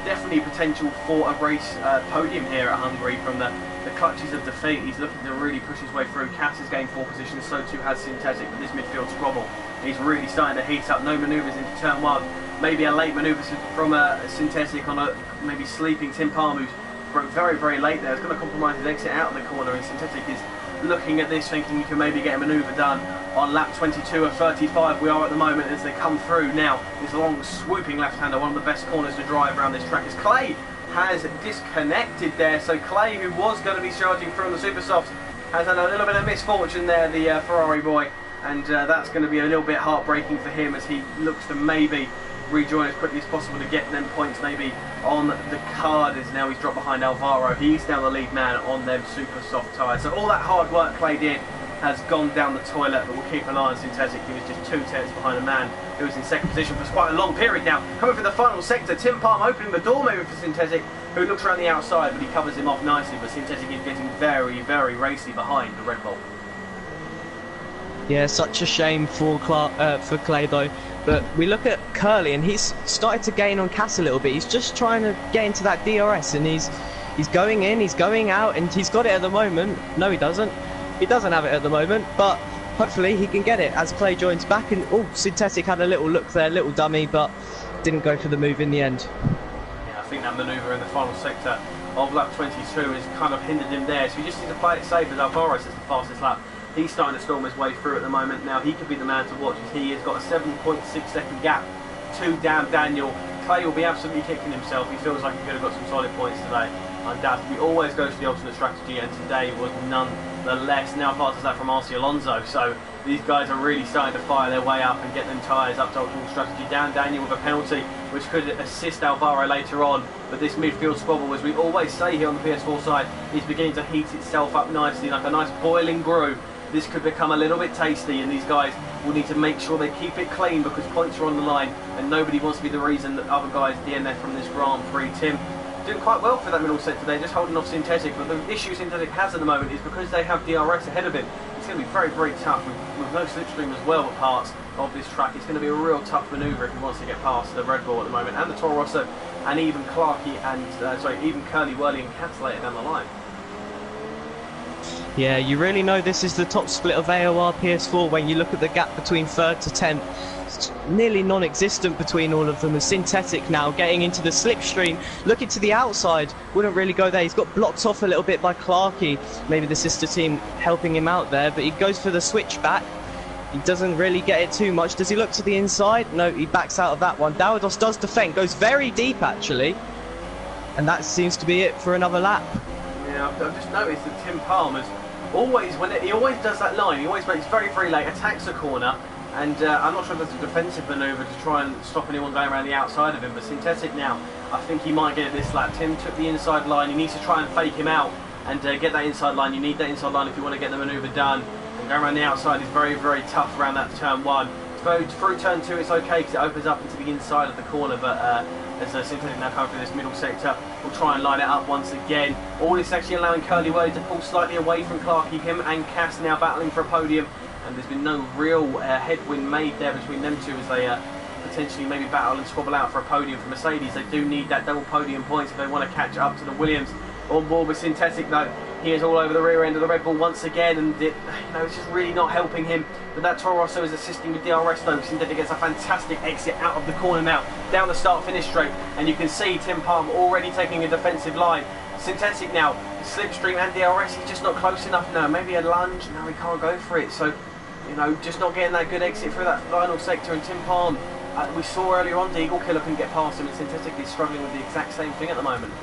definitely potential for a race podium here at Hungary from the clutches of defeat. He's looking to really push his way through. Cass has gained 4 positions, so too has Synthetic, but this midfield squabble, he's really starting to heat up. No manoeuvres into turn 1. Maybe a late manoeuvre from Synthetic on a maybe sleeping Tim Palm, who's broke very late there. It's going to compromise his exit out of the corner, and Synthetic is looking at this thinking you can maybe get a manoeuvre done on lap 22 of 35 we are at the moment as they come through. Now this long swooping left-hander, one of the best corners to drive around this track, as Clay has disconnected there. So Clay, who was going to be charging through on the super softs, has had a little bit of misfortune there, the Ferrari boy, and that's going to be a little bit heartbreaking for him as he looks to maybe rejoin as quickly as possible to get them points maybe on the card, as now he's dropped behind Alvaro. He's now the lead man on them super soft tyres. So all that hard work Clay did has gone down the toilet, but we'll keep an eye on Synthetic. He was just 2 tenths behind a man who was in second position for quite a long period now. Coming for the final sector, Tim Palm opening the door maybe for Synthetic, who looks around the outside, but he covers him off nicely. But Synthetic is getting very racy behind the Red Bull. Yeah, such a shame for Clay though. But we look at Curly, and he's started to gain on Cass a little bit. He's just trying to get into that DRS, and he's going in, he's going out, and he's got it at the moment. No, he doesn't. He doesn't have it at the moment, but hopefully he can get it as Clay joins back. And oh, Synthetic had a little look there, little dummy, but didn't go for the move in the end. Yeah, I think that manoeuvre in the final sector of lap 22 has kind of hindered him there. So you just need to play it safe, as Alvaro says the fastest lap. He's starting to storm his way through at the moment. Now he could be the man to watch, as he has got a 7.6 second gap to Daniel. Clay will be absolutely kicking himself. He feels like he could have got some solid points today. Undoubtedly, he always goes for the alternate strategy, and today was none the less. Now passes that from RC Alonso. So these guys are really starting to fire their way up and get them tyres up to alternate strategy. Daniel with a penalty, which could assist Alvaro later on. But this midfield squabble, as we always say here on the PS4 side, is beginning to heat itself up nicely, like a nice boiling brew. This could become a little bit tasty, and these guys will need to make sure they keep it clean, because points are on the line and nobody wants to be the reason that other guys DNF from this Grand Prix. Tim doing quite well for that middle set today, just holding off Synthetic, but the issue Synthetic has at the moment is because they have DRS ahead of him. It's going to be very tough with no slipstream as well at parts of this track. It's going to be a real tough manoeuvre if he wants to get past the Red Bull at the moment, and the Toro Rosso, and even Clarkey and even Curly, Whirly and Cass later down the line. Yeah, you really know this is the top split of AOR PS4 when you look at the gap between 3rd to 10th. It's nearly non-existent between all of them. And Synthetic now getting into the slipstream, looking to the outside, wouldn't really go there. He's got blocked off a little bit by Clarkey, maybe the sister team helping him out there, but he goes for the switchback. He doesn't really get it too much. Does he look to the inside? No, he backs out of that one. Dawados does defend, goes very deep actually, and that seems to be it for another lap. Yeah, I've just noticed that Tim Palm has always, he always does that line, he always makes very late, attacks a corner, and I'm not sure if that's a defensive manoeuvre to try and stop anyone going around the outside of him, but Synthetic now, I think he might get it this lap. Tim took the inside line, he needs to try and fake him out and get that inside line. You need that inside line if you want to get the manoeuvre done, and going around the outside is very tough around that turn 1. Through turn 2 it's okay because it opens up into the inside of the corner, but as Synthetic now coming through this middle sector, we'll try and line it up once again. All this actually allowing Curly Whirly to pull slightly away from Clarkey. Him and Cass now battling for a podium, and there's been no real headwind made there between them two as they potentially maybe battle and squabble out for a podium for Mercedes. They do need that double podium points if they want to catch up to the Williams. On board with Synthetic though, he is all over the rear end of the Red Bull once again, and it's just really not helping him. But that Toro Rosso is assisting with DRS though. Synthetic gets a fantastic exit out of the corner now, down the start-finish straight, and you can see Tim Palm already taking a defensive line. Synthetic now, slipstream and DRS, he's just not close enough now. Maybe a lunge, no, he can't go for it. So, just not getting that good exit through that final sector. And Tim Palm, we saw earlier on, the Eagle Killer couldn't get past him, and Synthetic is struggling with the exact same thing at the moment.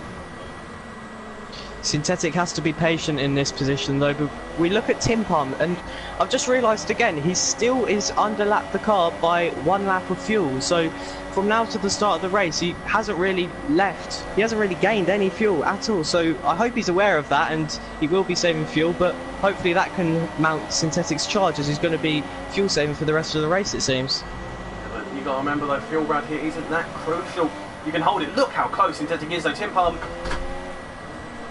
Synthetic has to be patient in this position though, but we look at Tim Palm, and I've just realised again, he still is underlapped the car by 1 lap of fuel. So from now to the start of the race, he hasn't really gained any fuel at all. So I hope he's aware of that, and he will be saving fuel, but hopefully that can mount Synthetic's charge, as he's going to be fuel saving for the rest of the race, it seems. But you You've got to remember though, fuel around here isn't that crucial. You can hold it. Look how close Synthetic is though. Tim Palm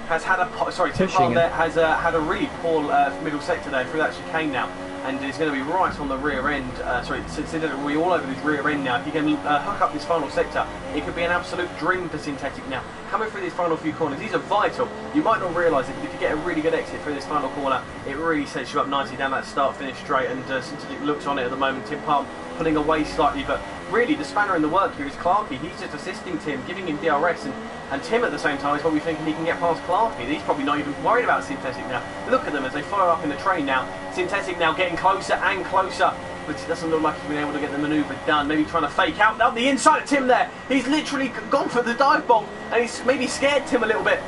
has had a Tim Palm there has had a really poor middle sector there through that chicane now, and is going to be right on the rear end. Synthetic will be all over his rear end now. If you can hook up this final sector, it could be an absolute dream for Synthetic now. Coming through these final few corners, these are vital. You might not realise it, but if you get a really good exit through this final corner, it really sets you up nicely down that start-finish straight, and Synthetic looks on it at the moment. Tim Palm pulling away slightly, but really the spanner in the work here is Clarkey. He's just assisting Tim, giving him DRS, and Tim at the same time is probably thinking he can get past Clarkey. He's probably not even worried about Synthetic now. Look at them as they follow up in the train now. Synthetic now getting closer and closer, but it doesn't look like he's been able to get the manoeuvre done. Maybe trying to fake out. Up the inside of Tim there. He's literally gone for the dive bomb, and he's maybe scared Tim a little bit.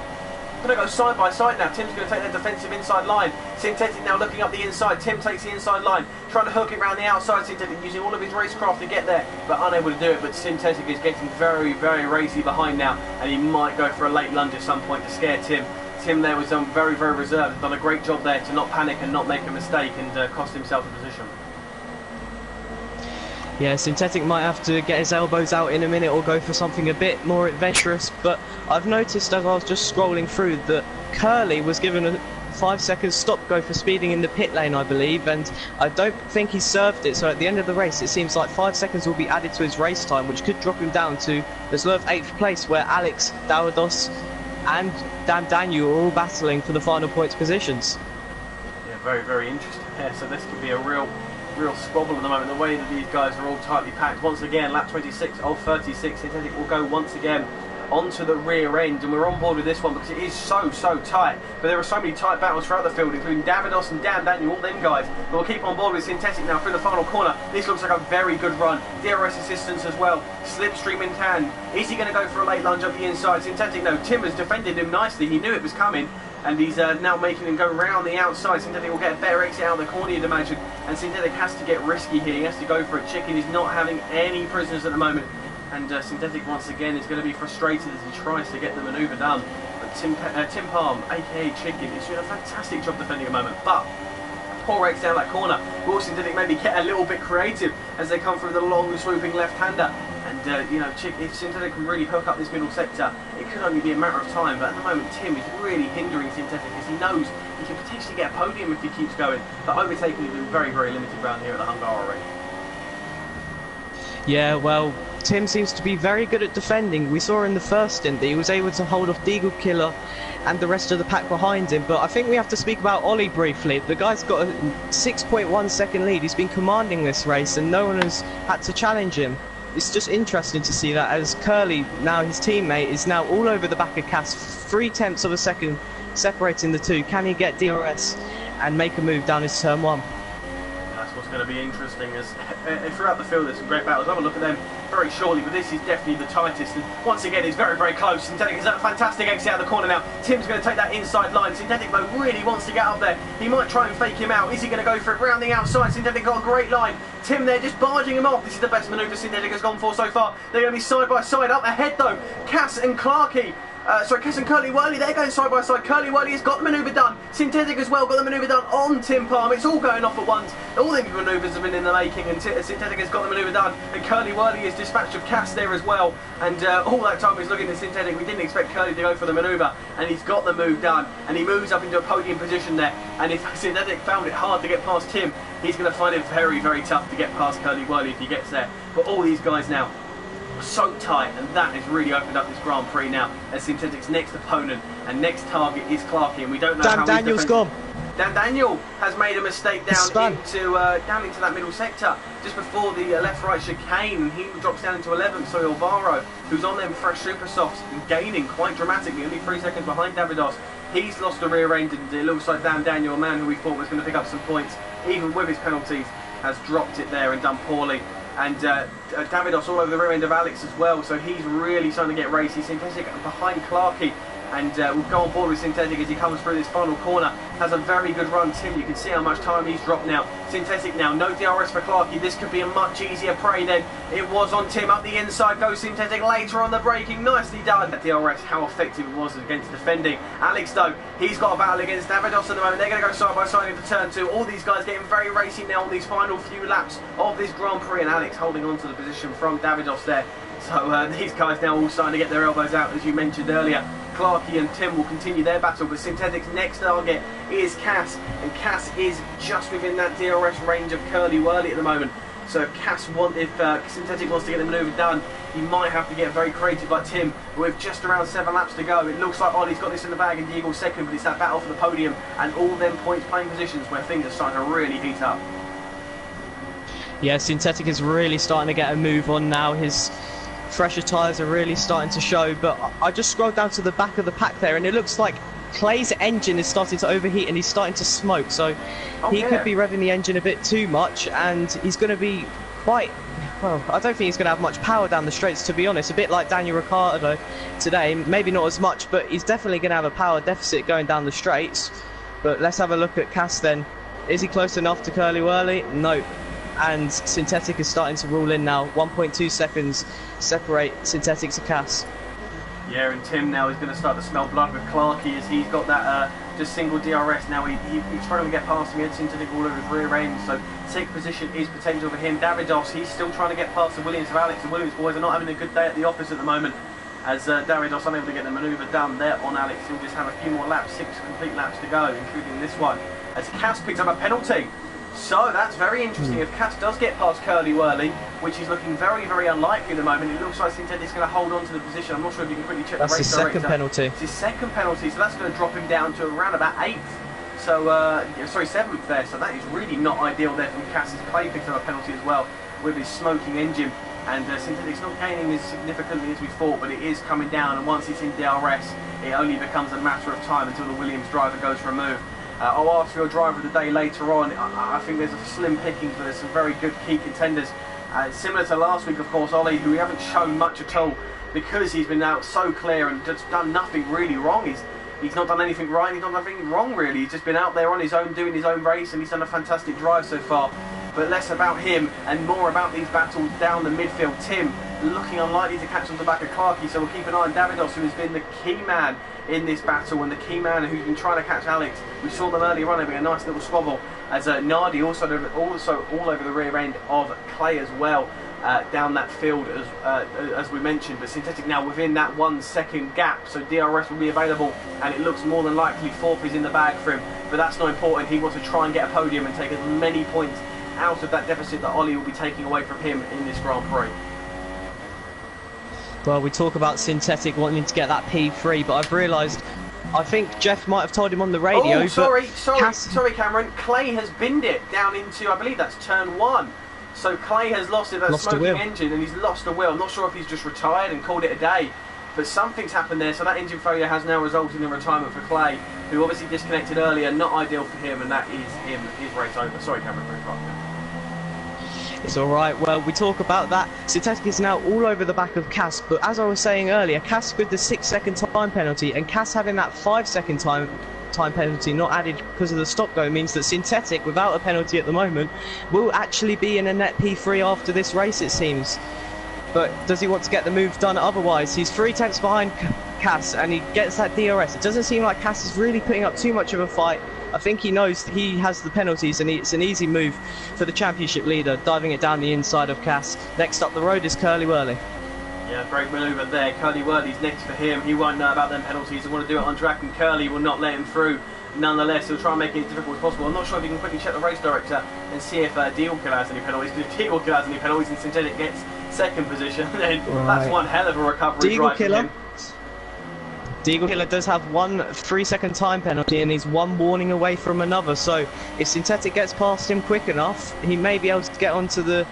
Going to go side by side now. Tim's going to take that defensive inside line. Synthetic now looking up the inside. Tim takes the inside line, trying to hook it around the outside. Synthetic using all of his racecraft to get there, but unable to do it. But Synthetic is getting very, very racy behind now, and he might go for a late lunge at some point to scare Tim. Tim there was very, very reserved. Done a great job there to not panic and not make a mistake, and cost himself a position. Yeah, Synthetic might have to get his elbows out in a minute or go for something a bit more adventurous, but I've noticed as I was just scrolling through that Curly was given a 5-second stop go for speeding in the pit lane, I believe, and I don't think he served it, so at the end of the race it seems like 5 seconds will be added to his race time, which could drop him down to as low of 8th place, where Alex, Dawados and Dan Daniel are all battling for the final points positions. Yeah, very, very interesting there, so this could be a real squabble at the moment, the way that these guys are all tightly packed. Once again, lap 26 of 36, Synthetic will go once again onto the rear end, and we're on board with this one because it is so tight, but there are so many tight battles throughout the field, including Davidos and Dan Daniel, all them guys, but we'll keep on board with Synthetic now through the final corner. This looks like a very good run. DRS assistance as well, slipstream in hand. Is he going to go for a late lunge up the inside? Synthetic, no, Tim has defended him nicely, he knew it was coming, and he's now making him go round the outside. Synthetic will get a better exit out of the corner, you'd imagine, and Synthetic has to get risky here. He has to go for it. Chicken is not having any prisoners at the moment, and Synthetic once again is going to be frustrated as he tries to get the manoeuvre done. But Tim Palm, aka Chicken, is doing a fantastic job defending at the moment, but poor exit down that corner. Will Synthetic maybe get a little bit creative as they come through the long swooping left-hander? And you know, if Synthetic can really hook up this middle sector, it could only be a matter of time. But at the moment, Tim is really hindering Synthetic, as he knows he can potentially get a podium if he keeps going. But overtaking has been very, very limited around here at the Hungarian. Yeah, well, Tim seems to be very good at defending. We saw in the first stint that he was able to hold off Deagle Killer and the rest of the pack behind him, but I think we have to speak about Ollie briefly. The guy's got a 6.1 second lead. He's been commanding this race and no one has had to challenge him. It's just interesting to see that, as Curly, now his teammate, is now all over the back of Cass, 0.3 of a second separating the two. Can he get DRS and make a move down his turn one? That's what's going to be interesting, as throughout the field there's some great battles. Have a look at them very shortly, but this is definitely the tightest, and once again it's very, very close. Synthetic is a fantastic exit out of the corner now. Tim's going to take that inside line. Synthetic though really wants to get up there. He might try and fake him out. Is he going to go for it round the outside? Synthetic got a great line. Tim there just barging him off. This is the best manoeuvre Synthetic has gone for so far. They're going to be side by side. Up ahead though, Cass and Clarkey. Cass and Curly Whirly, they're going side by side. Curly Whirly has got the manoeuvre done. Synthetic as well got the manoeuvre done on Tim Palm. It's all going off at once. All the manoeuvres have been in the making, and Synthetic has got the manoeuvre done. And Curly Whirly is dispatched of Cass there as well. And all that time he's looking at Synthetic. We didn't expect Curly to go for the manoeuvre, and he's got the move done. And he moves up into a podium position there. And if Synthetic found it hard to get past Tim, he's going to find it very, very tough to get past Curly Whirly if he gets there. But all these guys now so tight, and that has really opened up this Grand Prix now, as Synthetic's next opponent and next target is Clarkey, and we don't know how Daniel's gone. Dan Daniel has made a mistake down into that middle sector just before the left-right chicane, and he drops down into 11th. So Alvaro, who's on them fresh super softs and gaining quite dramatically, only 3 seconds behind Davidos. He's lost the rear end, and it looks like Dan Daniel, a man who we thought was going to pick up some points, even with his penalties, has dropped it there and done poorly. And Davidos all over the rear end of Alex as well, so he's really starting to get racy. Synthetic behind Clarkey, and will go on board with Synthetic as he comes through this final corner. Has a very good run, Tim. You can see how much time he's dropped now. Synthetic now, no DRS for Clarkey. This could be a much easier prey then. It was on Tim. Up the inside goes Synthetic later on the braking. Nicely done. That DRS, how effective it was against defending. Alex though, he's got a battle against Davidos at the moment. They're going to go side by side into turn 2. All these guys getting very racy now on these final few laps of this Grand Prix, and Alex holding on to the position from Davidos there. So these guys now all starting to get their elbows out, as you mentioned earlier. Clarkey and Tim will continue their battle, but Synthetic's next target is Cass, and Cass is just within that DRS range of Curly Whirly at the moment. So if Synthetic wants to get the manoeuvre done, he might have to get very creative like Tim. With just around 7 laps to go, it looks like Ollie's got this in the bag and Diego's second, but it's that battle for the podium and all them points playing positions where things are starting to really heat up. Yeah, Synthetic is really starting to get a move on now. His fresher tyres are really starting to show, but I just scrolled down to the back of the pack there and it looks like Clay's engine is starting to overheat and he's starting to smoke, so he could be revving the engine a bit too much and he's going to be quite, well, I don't think he's going to have much power down the straights, to be honest. A bit like Daniel Ricciardo today, maybe not as much, but he's definitely going to have a power deficit going down the straights. But let's have a look at Cass then. Is he close enough to Curly Whirly? No. And Synthetic is starting to rule in now. 1.2 seconds separate Synthetic to Cass. Yeah, and Tim now is going to start to smell blood with Clarkey as he's got that just single DRS now. He's struggling to get past him. He had Synthetic all over his rear end, so second position is potential for him. Davidos, he's still trying to get past the Williams of Alex. The Williams boys are not having a good day at the office at the moment, as Davidos unable to get the manoeuvre done there on Alex. He'll just have a few more laps, 6 complete laps to go, including this one, as Cass picks up a penalty. So that's very interesting. If Cass does get past Curly Whirly, which is looking very, very unlikely at the moment, it looks like Synthetic's going to hold on to the position. I'm not sure if you can quickly check the race director. That's his second penalty. It's his second penalty, so that's going to drop him down to around about 8th. So, sorry, 7th there. So that is really not ideal there from Cass, as Clay picks up a penalty as well with his smoking engine. And Synthetic's not gaining as significantly as we thought, but it is coming down. And once it's in DRS, it only becomes a matter of time until the Williams driver goes for a move. I'll ask for your driver of the day later on. I think there's a slim pickings, but there's some very good key contenders. Similar to last week, of course, Ollie, who we haven't shown much at all because he's been out so clear and just done nothing really wrong. He's not done anything right, he's not done anything wrong really. He's just been out there on his own, doing his own race, and he's done a fantastic drive so far. But less about him and more about these battles down the midfield. Tim looking unlikely to catch on the back of Clarkey, so we'll keep an eye on Davidos, who has been the key man in this battle and the key man who's been trying to catch Alex. We saw them earlier on having a nice little squabble, as Nardi also all over the rear end of Clay as well, down that field as we mentioned. But Synthetic now within that 1 second gap, so DRS will be available, and it looks more than likely 4th is in the bag for him. But that's not important. He wants to try and get a podium and take as many points out of that deficit that Ollie will be taking away from him in this Grand Prix. Well, we talk about Synthetic wanting to get that P3, but I've realised, I think Jeff might have told him on the radio. Oh, sorry, Cameron. Clay has binned it down into, I believe that's turn 1. So Clay has lost it, that smoking engine, and he's lost a wheel. I'm not sure if he's just retired and called it a day, but something's happened there. So that engine failure has now resulted in retirement for Clay, who obviously disconnected earlier. Not ideal for him, and that is him, his race over. Sorry, Cameron, very fast. It's alright, well, we talk about that. Synthetic is now all over the back of Cass, but as I was saying earlier, Cass with the 6-second time penalty, and Cass having that 5-second time penalty not added because of the stop go, means that Synthetic, without a penalty at the moment, will actually be in a net P3 after this race, it seems. But does he want to get the move done otherwise? He's 3 tenths behind Cass, and he gets that DRS. It doesn't seem like Cass is really putting up too much of a fight. I think he knows he has the penalties, and it's an easy move for the championship leader, diving it down the inside of Cass. Next up the road is Curly Whirly. Yeah, great manoeuvre there. Curly Whirly's next for him. He won't know about them penalties. He want to do it on track, and Curly will not let him through. Nonetheless, he'll try and make it as difficult as possible. I'm not sure if you can quickly check the race director and see if Diego's has any penalties. Because if Diego's has any penalties and Synthetic gets second position, then that's one hell of a recovery drive for him. Deagle Killer does have 1 3-second time penalty, and he's 1 warning away from another. So if Synthetic gets past him quick enough, he may be able to get into that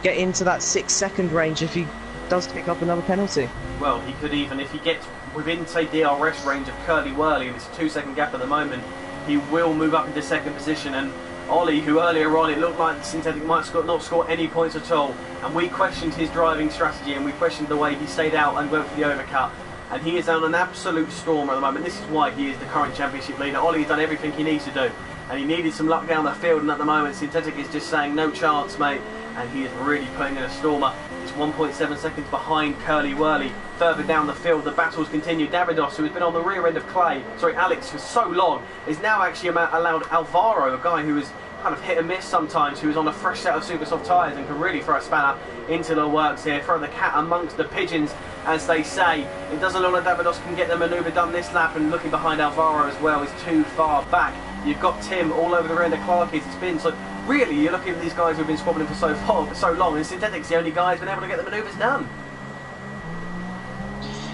6-second range if he does pick up another penalty. Well, he could even, if he gets within, say, DRS range of Curly Whirly, and it's a 2-second gap at the moment, he will move up into second position. And Ollie, who earlier on it looked like Synthetic might not score any points at all, and we questioned his driving strategy and we questioned the way he stayed out and went for the overcut. and he is on an absolute storm at the moment. This is why he is the current championship leader. Ollie has done everything he needs to do, and he needed some luck down the field, and at the moment Synthetic is just saying no chance, mate, and he is really putting in a stormer. It's 1.7 seconds behind Curly Whirly. Further down the field, the battles continue. Davidos, who has been on the rear end of Alex for so long, is now actually allowed Alvaro, a guy who is kind of hit and miss sometimes, who is on a fresh set of super soft tyres and can really throw a spanner into the works here, throw the cat amongst the pigeons, as they say. It doesn't look like Davidos can get the manoeuvre done this lap, and looking behind Alvaro as well is too far back. You've got Tim all over the rear end of Clarkie's. It's been so really, you're looking at these guys who've been squabbling for so long, and Synthetic's the only guy who's been able to get the manoeuvres done.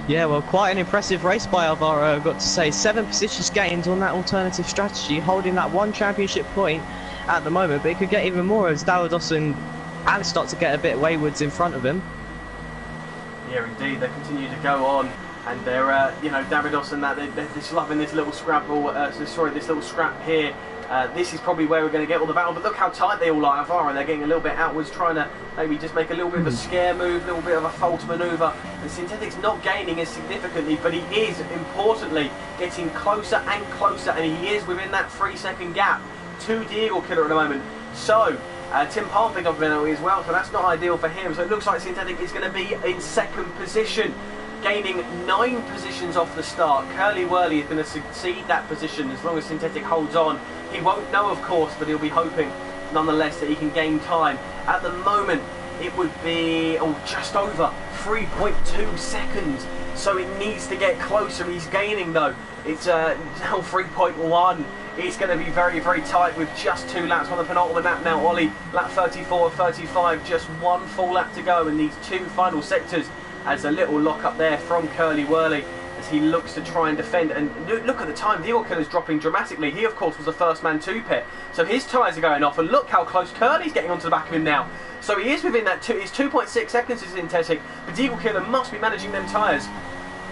Yeah, well, quite an impressive race by Alvaro, I've got to say. 7 positions gained on that alternative strategy, holding that 1 championship point at the moment, but it could get even more as Davidos and Alex start to get a bit waywards in front of him. Yeah, indeed, they continue to go on, and they're, you know, Davidos and that, they're just loving this little scrabble, this little scrap here. This is probably where we're going to get all the battle, but look how tight they all are. Alvaro, they're getting a little bit outwards, trying to maybe just make a little bit of a scare move, a little bit of a false manoeuvre. And Synthetic's not gaining as significantly, but he is, importantly, getting closer and closer, and he is within that 3-second gap to Diego Killer at the moment. So, Tim Palm picked up a penalty as well, so that's not ideal for him. So it looks like Synthetic is going to be in 2nd position, gaining 9 positions off the start. Curly Whirly is going to succeed that position as long as Synthetic holds on. He won't know, of course, but he'll be hoping, nonetheless, that he can gain time. At the moment, it would be just over 3.2 seconds, so it needs to get closer. He's gaining, though. It's now 3.1. It's going to be very, very tight with just 2 laps on the penultimate lap now. Ollie, lap 34, 35, just 1 full lap to go in these 2 final sectors, as a little lock up there from Curly Whirly as he looks to try and defend. And look at the time, the Diego Killer's dropping dramatically. He, of course, was the first man to pit, so his tyres are going off, and look how close Curly's getting onto the back of him now. So he is within that he's 2.6 seconds is Synthetic, but Diego Killer must be managing them tyres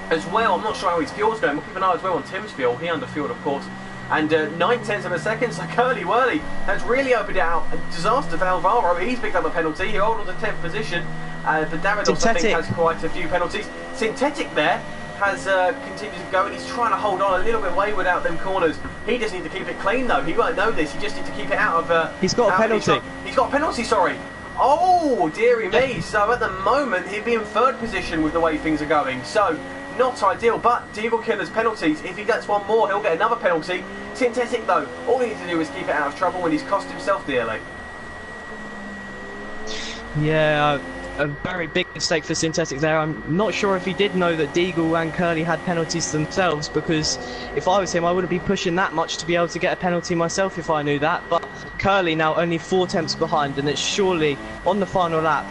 as well. I'm not sure how his fuel's going. We'll keep an eye as well on Tim's fuel. He underfueled, of course. And 9/10 of a second, so Curly Whirly has really opened it out. A disaster for Alvaro. He's picked up a penalty. He holds on to 10th position. But Davidos, I think, has quite a few penalties. Synthetic there has continued to go, and he's trying to hold on a little bit wayward out them corners. He just needs to keep it clean, though. He won't know this. He just needs to keep it out of... he's got a penalty. He's got a penalty, sorry. Oh, dearie me. So at the moment, he'd be in 3rd position with the way things are going. So, not ideal, but Diego Killer's penalties, if he gets one more, he'll get another penalty. Synthetic, though, all he needs to do is keep it out of trouble, and he's cost himself dearly. Yeah, a very big mistake for Synthetic there. I'm not sure if he did know that Deagle and Curly had penalties themselves, because if I was him, I wouldn't be pushing that much to be able to get a penalty myself if I knew that. But Curly now only 4 tenths behind, and it's surely on the final lap,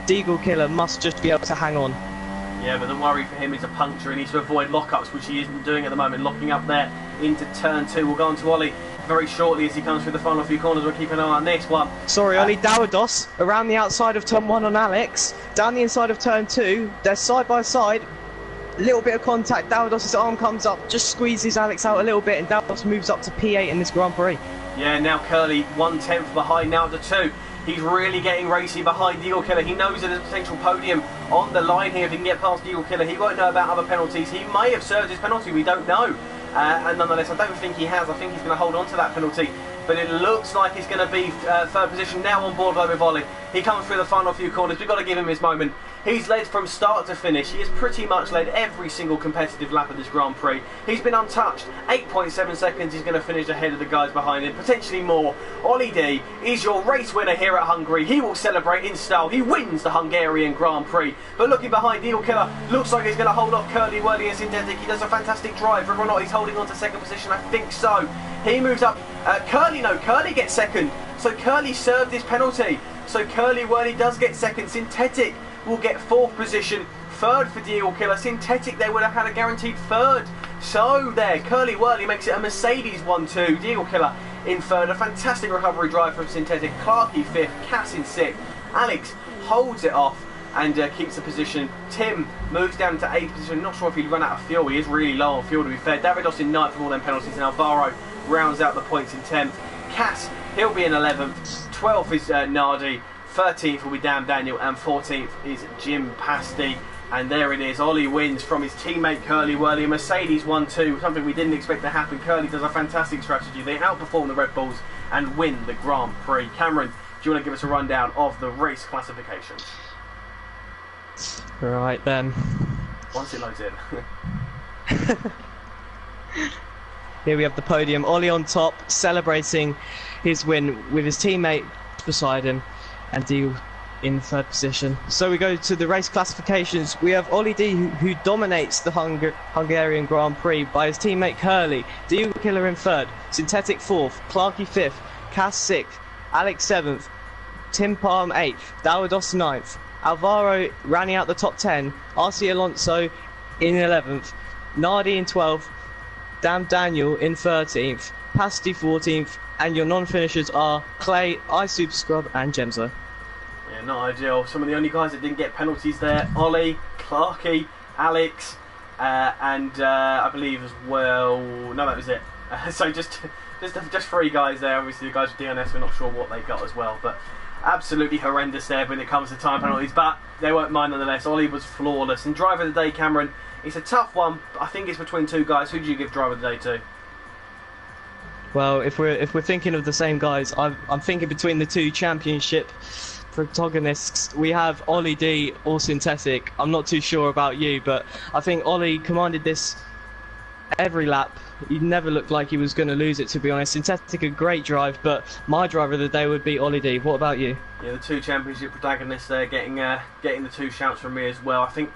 Deagle Killer must just be able to hang on. Yeah, but the worry for him is a puncture. He needs to avoid lockups, which he isn't doing at the moment. Locking up there into turn 2. We'll go on to Ollie very shortly as he comes through the final few corners. We'll keep an eye on this one. Sorry, Ollie, Davidos around the outside of turn 1 on Alex, down the inside of turn 2. They're side by side. A little bit of contact. Davidos' arm comes up, just squeezes Alex out a little bit, and Davidos moves up to P8 in this Grand Prix. Yeah, now Curly 1/10 behind now to 2. He's really getting racy behind Diego Killer. He knows that there's a potential podium on the line here if he can get past Diego Killer. He won't know about other penalties. He may have served his penalty, we don't know. And nonetheless, I don't think he has. I think he's going to hold on to that penalty. But it looks like he's going to be 3rd position now on board with Ollie. He comes through the final few corners. We've got to give him his moment. He's led from start to finish. He has pretty much led every single competitive lap of this Grand Prix. He's been untouched. 8.7 seconds. He's going to finish ahead of the guys behind him, potentially more. Ollie D is your race winner here at Hungary. He will celebrate in style. He wins the Hungarian Grand Prix. But looking behind, Diego Killer looks like he's going to hold off Curly Whirly and Synthetic. He does a fantastic drive. Whether or not he's holding on to 2nd position, I think so. He moves up. Curly gets 2nd. So Curly served his penalty. So Curly Whirly does get 2nd. Synthetic will get 4th position. 3rd for Diego Killer. Synthetic, they would have had a guaranteed 3rd. So there, Curly Whirly makes it a Mercedes 1-2. Diego Killer in 3rd. A fantastic recovery drive from Synthetic. Clarkie 5th. Cass in 6th. Alex holds it off and keeps the position. Tim moves down to 8th position. Not sure if he'd run out of fuel. He is really low on fuel, to be fair. Davidos in 9th from all them penalties, and Alvaro rounds out the points in 10th. Cass, he'll be in 11th. 12th is Nardi. 13th will be Dan Daniel, and 14th is Jim Pasty. And there it is, Ollie wins from his teammate Curly Whirly. Mercedes 1-2, something we didn't expect to happen. Curly does a fantastic strategy. They outperform the Red Bulls and win the Grand Prix. Cameron, do you want to give us a rundown of the race classifications? Right then. Once it loads in. Here we have the podium. Ollie on top, celebrating his win with his teammate beside him, and Deal in third position. So we go to the race classifications. We have Ollie D, who dominates the Hungarian Grand Prix by his teammate Curly. Deal Killer in third, Synthetic fourth, Clarky fifth, Cass sixth, Alex seventh, Tim Palm eighth, Dawados ninth, Alvaro rounding out the top 10, RC Alonso in 11th, Nardi in 12th, Dan Daniel in 13th, Pasty 14th, and your non-finishers are Clay, iSuper Scrub, and Gemzo. Yeah, not ideal. Some of the only guys that didn't get penalties there: Ollie, Clarky, Alex, and I believe as well. No, that was it. So just 3 guys there. Obviously, the guys with DNS, we're not sure what they got as well, but absolutely horrendous there when it comes to time penalties. But they won't mind nonetheless. Ollie was flawless. And driver of the day, Cameron. It's a tough one. I think it's between 2 guys. Who do you give driver of the day to? Well, if we're thinking of the same guys, I'm thinking between the 2 championship protagonists. We have Ollie D or Synthetic. I'm not too sure about you, but I think Ollie commanded this every lap. He never looked like he was going to lose it, to be honest. Synthetic a great drive, but my driver of the day would be Ollie D. What about you? Yeah, the 2 championship protagonists there getting the 2 shouts from me as well. I think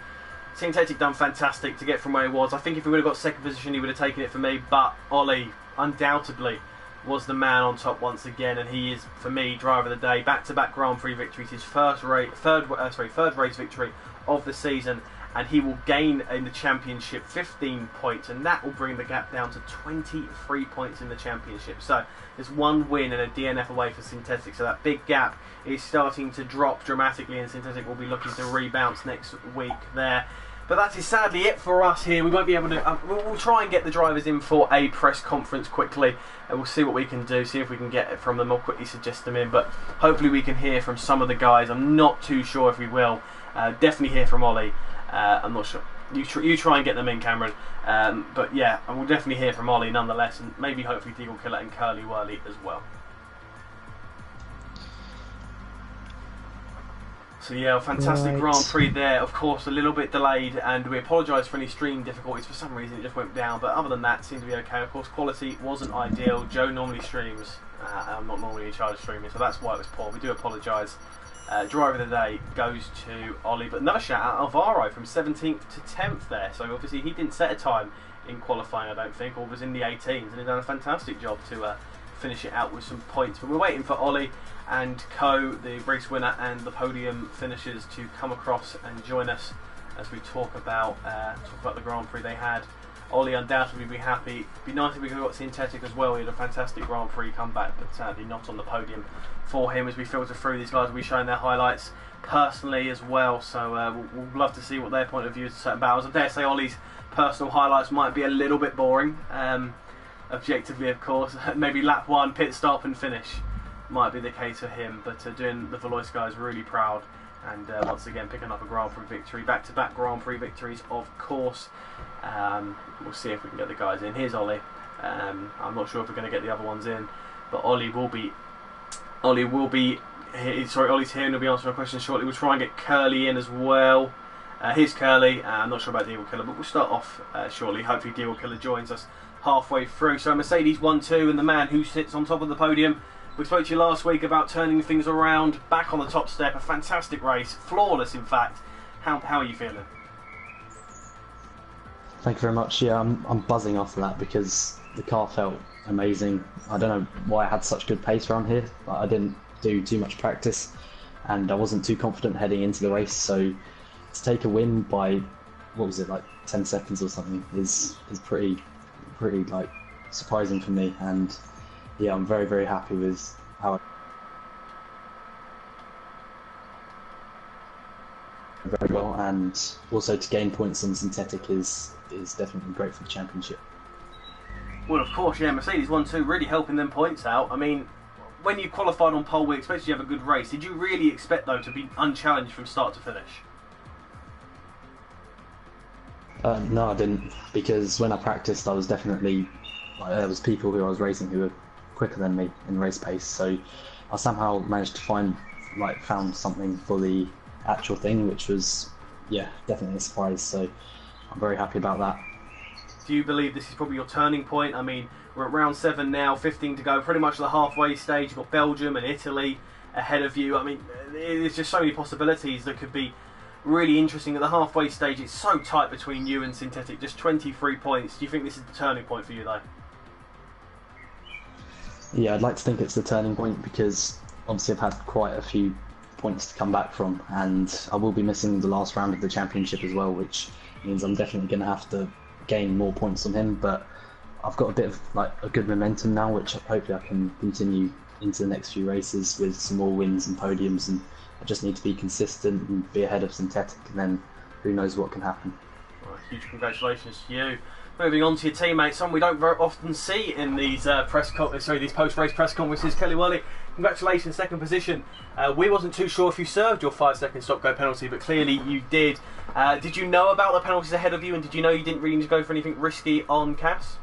Synthetic done fantastic to get from where he was. I think if he would have got 2nd position, he would have taken it for me, but Ollie undoubtedly was the man on top once again, and he is, for me, driver of the day. Back-to-back Grand Prix victories, his third race victory of the season, and he will gain in the championship 15 points, and that will bring the gap down to 23 points in the championship. So there's 1 win and a DNF away for Synthetic, so that big gap is starting to drop dramatically, and Synthetic will be looking to rebound next week there. But that is sadly it for us here. We won't be able to. We'll try and get the drivers in for a press conference quickly, and we'll see what we can do. See if we can get it from them or quickly suggest them in. But hopefully we can hear from some of the guys. I'm not too sure if we will. Definitely hear from Ollie. I'm not sure. You try and get them in, Cameron. But yeah, I will definitely hear from Ollie nonetheless, and maybe hopefully Deagle Killer and Curly Whirly as well. So yeah, fantastic right. Grand Prix there. Of course, a little bit delayed, and we apologise for any stream difficulties. For some reason, it just went down. But other than that, it seemed to be okay. Of course, quality wasn't ideal. Joe normally streams. I'm not normally in charge of streaming, so that's why it was poor. We do apologise. Driver of the day goes to Ollie, but another shout out Alvaro from 17th to 10th there. So obviously he didn't set a time in qualifying, I don't think, or was in the 18s, and he done a fantastic job to finish it out with some points. But we're waiting for Ollie and Co, the race winner and the podium finishers, to come across and join us as we talk about the Grand Prix they had. Ollie undoubtedly be happy. It'd be nice if we could have got Synthetic as well. He had a fantastic Grand Prix comeback, but sadly not on the podium for him. As we filter through, these guys will be showing their highlights personally as well, so we'll love to see what their point of view is to certain battles. I dare say Ollie's personal highlights might be a little bit boring, objectively of course. Maybe lap 1, pit stop and finish might be the case for him, but doing the Valois guys really proud, and once again picking up a Grand Prix victory, back-to-back Grand Prix victories of course. We'll see if we can get the guys in. Here's Ollie. I'm not sure if we're going to get the other ones in, but Ollie will be here. Sorry, Ollie's here and he'll be answering our questions shortly. We'll try and get Curly in as well. Here's Curly. I'm not sure about Deagle Killer, but we'll start off shortly. Hopefully Deagle Killer joins us halfway through. So Mercedes 1-2, and the man who sits on top of the podium. We spoke to you last week about turning things around, back on the top step, a fantastic race, flawless in fact. How are you feeling? Thank you very much. Yeah, I'm buzzing after that because the car felt amazing. I don't know why I had such good pace around here. I didn't do too much practice, and I wasn't too confident heading into the race. So to take a win by, what was it, like 10 seconds or something, is pretty like surprising for me. And yeah, I'm very, very happy with how very well, and also to gain points on Synthetic is definitely great for the championship. Well, of course, yeah, Mercedes 1-2 really helping them points out. I mean, when you qualified on pole, we expected you to have a good race. Did you really expect, though, to be unchallenged from start to finish? No, I didn't, because when I practiced, I was definitely there was people who I was racing who were quicker than me in race pace. So I somehow managed to found something for the actual thing, which was, yeah, definitely a surprise. So I'm very happy about that. Do you believe this is probably your turning point? I mean, we're at round 7 now, 15 to go, pretty much the halfway stage. You've got Belgium and Italy ahead of you. I mean, there's just so many possibilities that could be really interesting. At the halfway stage, it's so tight between you and Synthetic, just 23 points. Do you think this is the turning point for you, though? Yeah, I'd like to think it's the turning point, because obviously I've had quite a few points to come back from, and I will be missing the last round of the championship as well, which means I'm definitely going to have to gain more points on him. But I've got a bit of a good momentum now, which hopefully I can continue into the next few races with some more wins and podiums, and I just need to be consistent and be ahead of Synthetic, and then who knows what can happen. Well, huge congratulations to you. Moving on to your teammates, someone we don't very often see in these these post-race press conferences. Kelly Worley, congratulations, second position. We wasn't too sure if you served your 5-second stop-go penalty, but clearly you did. Did you know about the penalties ahead of you, and did you know you didn't really need to go for anything risky on Cass?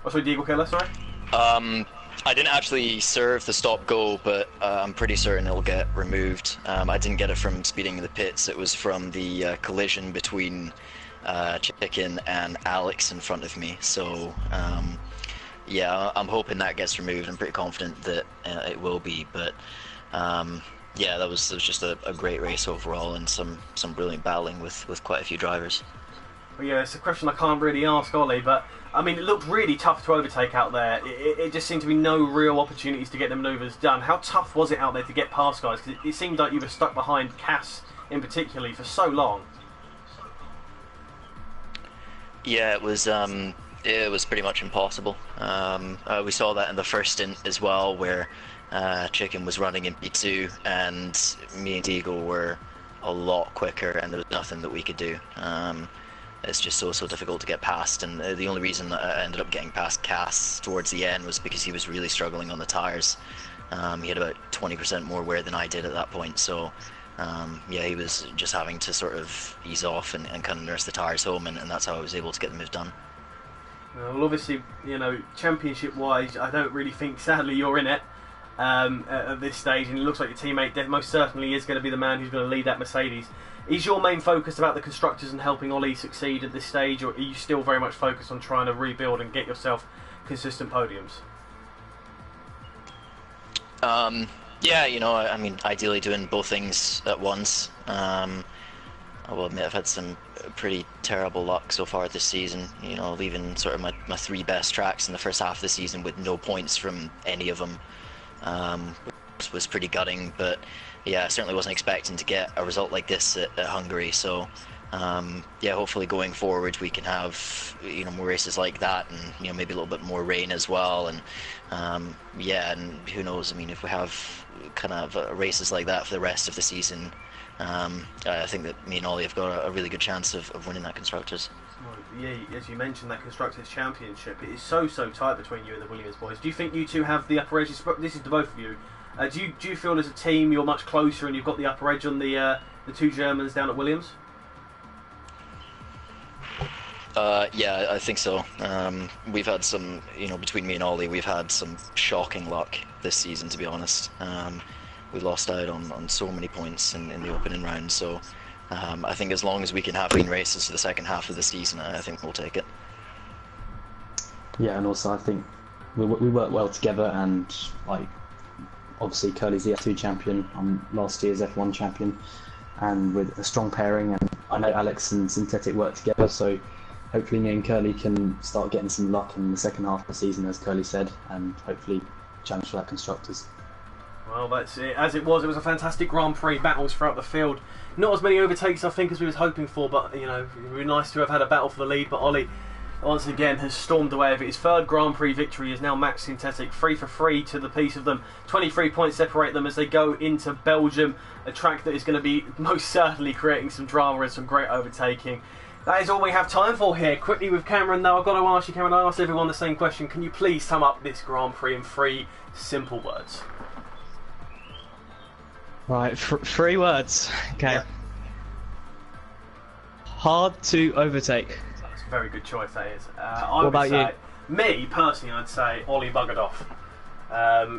Oh, sorry, Deagle Killer, sorry. I didn't actually serve the stop-go, but I'm pretty certain it'll get removed. I didn't get it from speeding in the pits. It was from the collision between Chicken and Alex in front of me. So yeah, I'm hoping that gets removed. I'm pretty confident that it will be, but yeah, that was just a great race overall, and some brilliant battling with quite a few drivers. Well, yeah, it's a question I can't really ask Ollie, but I mean, it looked really tough to overtake out there. It just seemed to be no real opportunities to get the manoeuvres done. How tough was it out there to get past guys? Because it seemed like you were stuck behind Cass in particular for so long. Yeah, it was pretty much impossible. We saw that in the first stint as well, where Chicken was running in P2 and me and Deagle were a lot quicker, and there was nothing that we could do. It's just so difficult to get past, and the only reason that I ended up getting past Cass towards the end was because he was really struggling on the tyres. He had about 20% more wear than I did at that point, so yeah, he was just having to sort of ease off and kind of nurse the tyres home, and that's how I was able to get the move done. Well, obviously, you know, championship-wise, I don't really think, sadly, you're in it at this stage, and it looks like your teammate most certainly is going to be the man who's going to lead that Mercedes. Is your main focus about the constructors and helping Ollie succeed at this stage, or are you still very much focused on trying to rebuild and get yourself consistent podiums? Yeah, you know, I mean, ideally doing both things at once. I will admit I've had some pretty terrible luck so far this season, you know, leaving sort of my 3 best tracks in the first half of the season with no points from any of them, which was pretty gutting. But yeah, I certainly wasn't expecting to get a result like this at Hungary, so yeah, hopefully going forward we can have, you know, more races like that, and, you know, maybe a little bit more rain as well, and yeah, and who knows, I mean, if we have kind of races like that for the rest of the season, I think that me and Ollie have got a really good chance of winning that Constructors. Well, yeah, as you mentioned, that Constructors Championship, it is so tight between you and the Williams boys. Do you think you two have the upper edge? This is to both of you. Do you feel as a team you're much closer and you've got the upper edge on the 2 Germans down at Williams? Yeah, I think so. We've had some, you know, between me and Ollie, we've had some shocking luck this season, to be honest. We lost out on so many points in the opening round, so I think as long as we can have clean races for the second half of the season, I think we'll take it. Yeah, and also I think we work well together, and like, obviously Curly's the F2 champion, I'm last year's F1 champion, and with a strong pairing, and I know Alex and Synthetic work together, so hopefully me and Curly can start getting some luck in the second half of the season, as Curly said, and hopefully challenge for that Constructors. Well, that's it. As it was a fantastic Grand Prix, battles throughout the field. Not as many overtakes, I think, as we was hoping for, but, you know, it would be nice to have had a battle for the lead. But Ollie, once again, has stormed away with it. His 3rd Grand Prix victory is now Max Synthetic, 3 for 3 to the piece of them. 23 points separate them as they go into Belgium, a track that is going to be most certainly creating some drama and some great overtaking. That is all we have time for here. Quickly with Cameron, though, I've got to ask you, Cameron, I asked everyone the same question. Can you please sum up this Grand Prix in 3 simple words? Right, 3 words. Okay. Yeah. Hard to overtake. That's a very good choice, that is. What about you? Me, personally, I'd say Ollie buggered off.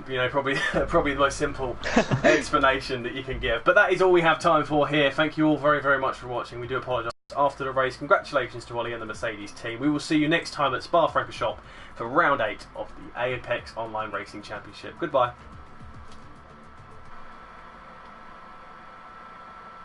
You know, probably the most simple explanation that you can give. But that is all we have time for here. Thank you all very, very much for watching. We do apologise after the race. Congratulations to Ollie and the Mercedes team. We will see you next time at Spa-Francorchamps for round 8 of the Apex Online Racing Championship. Goodbye.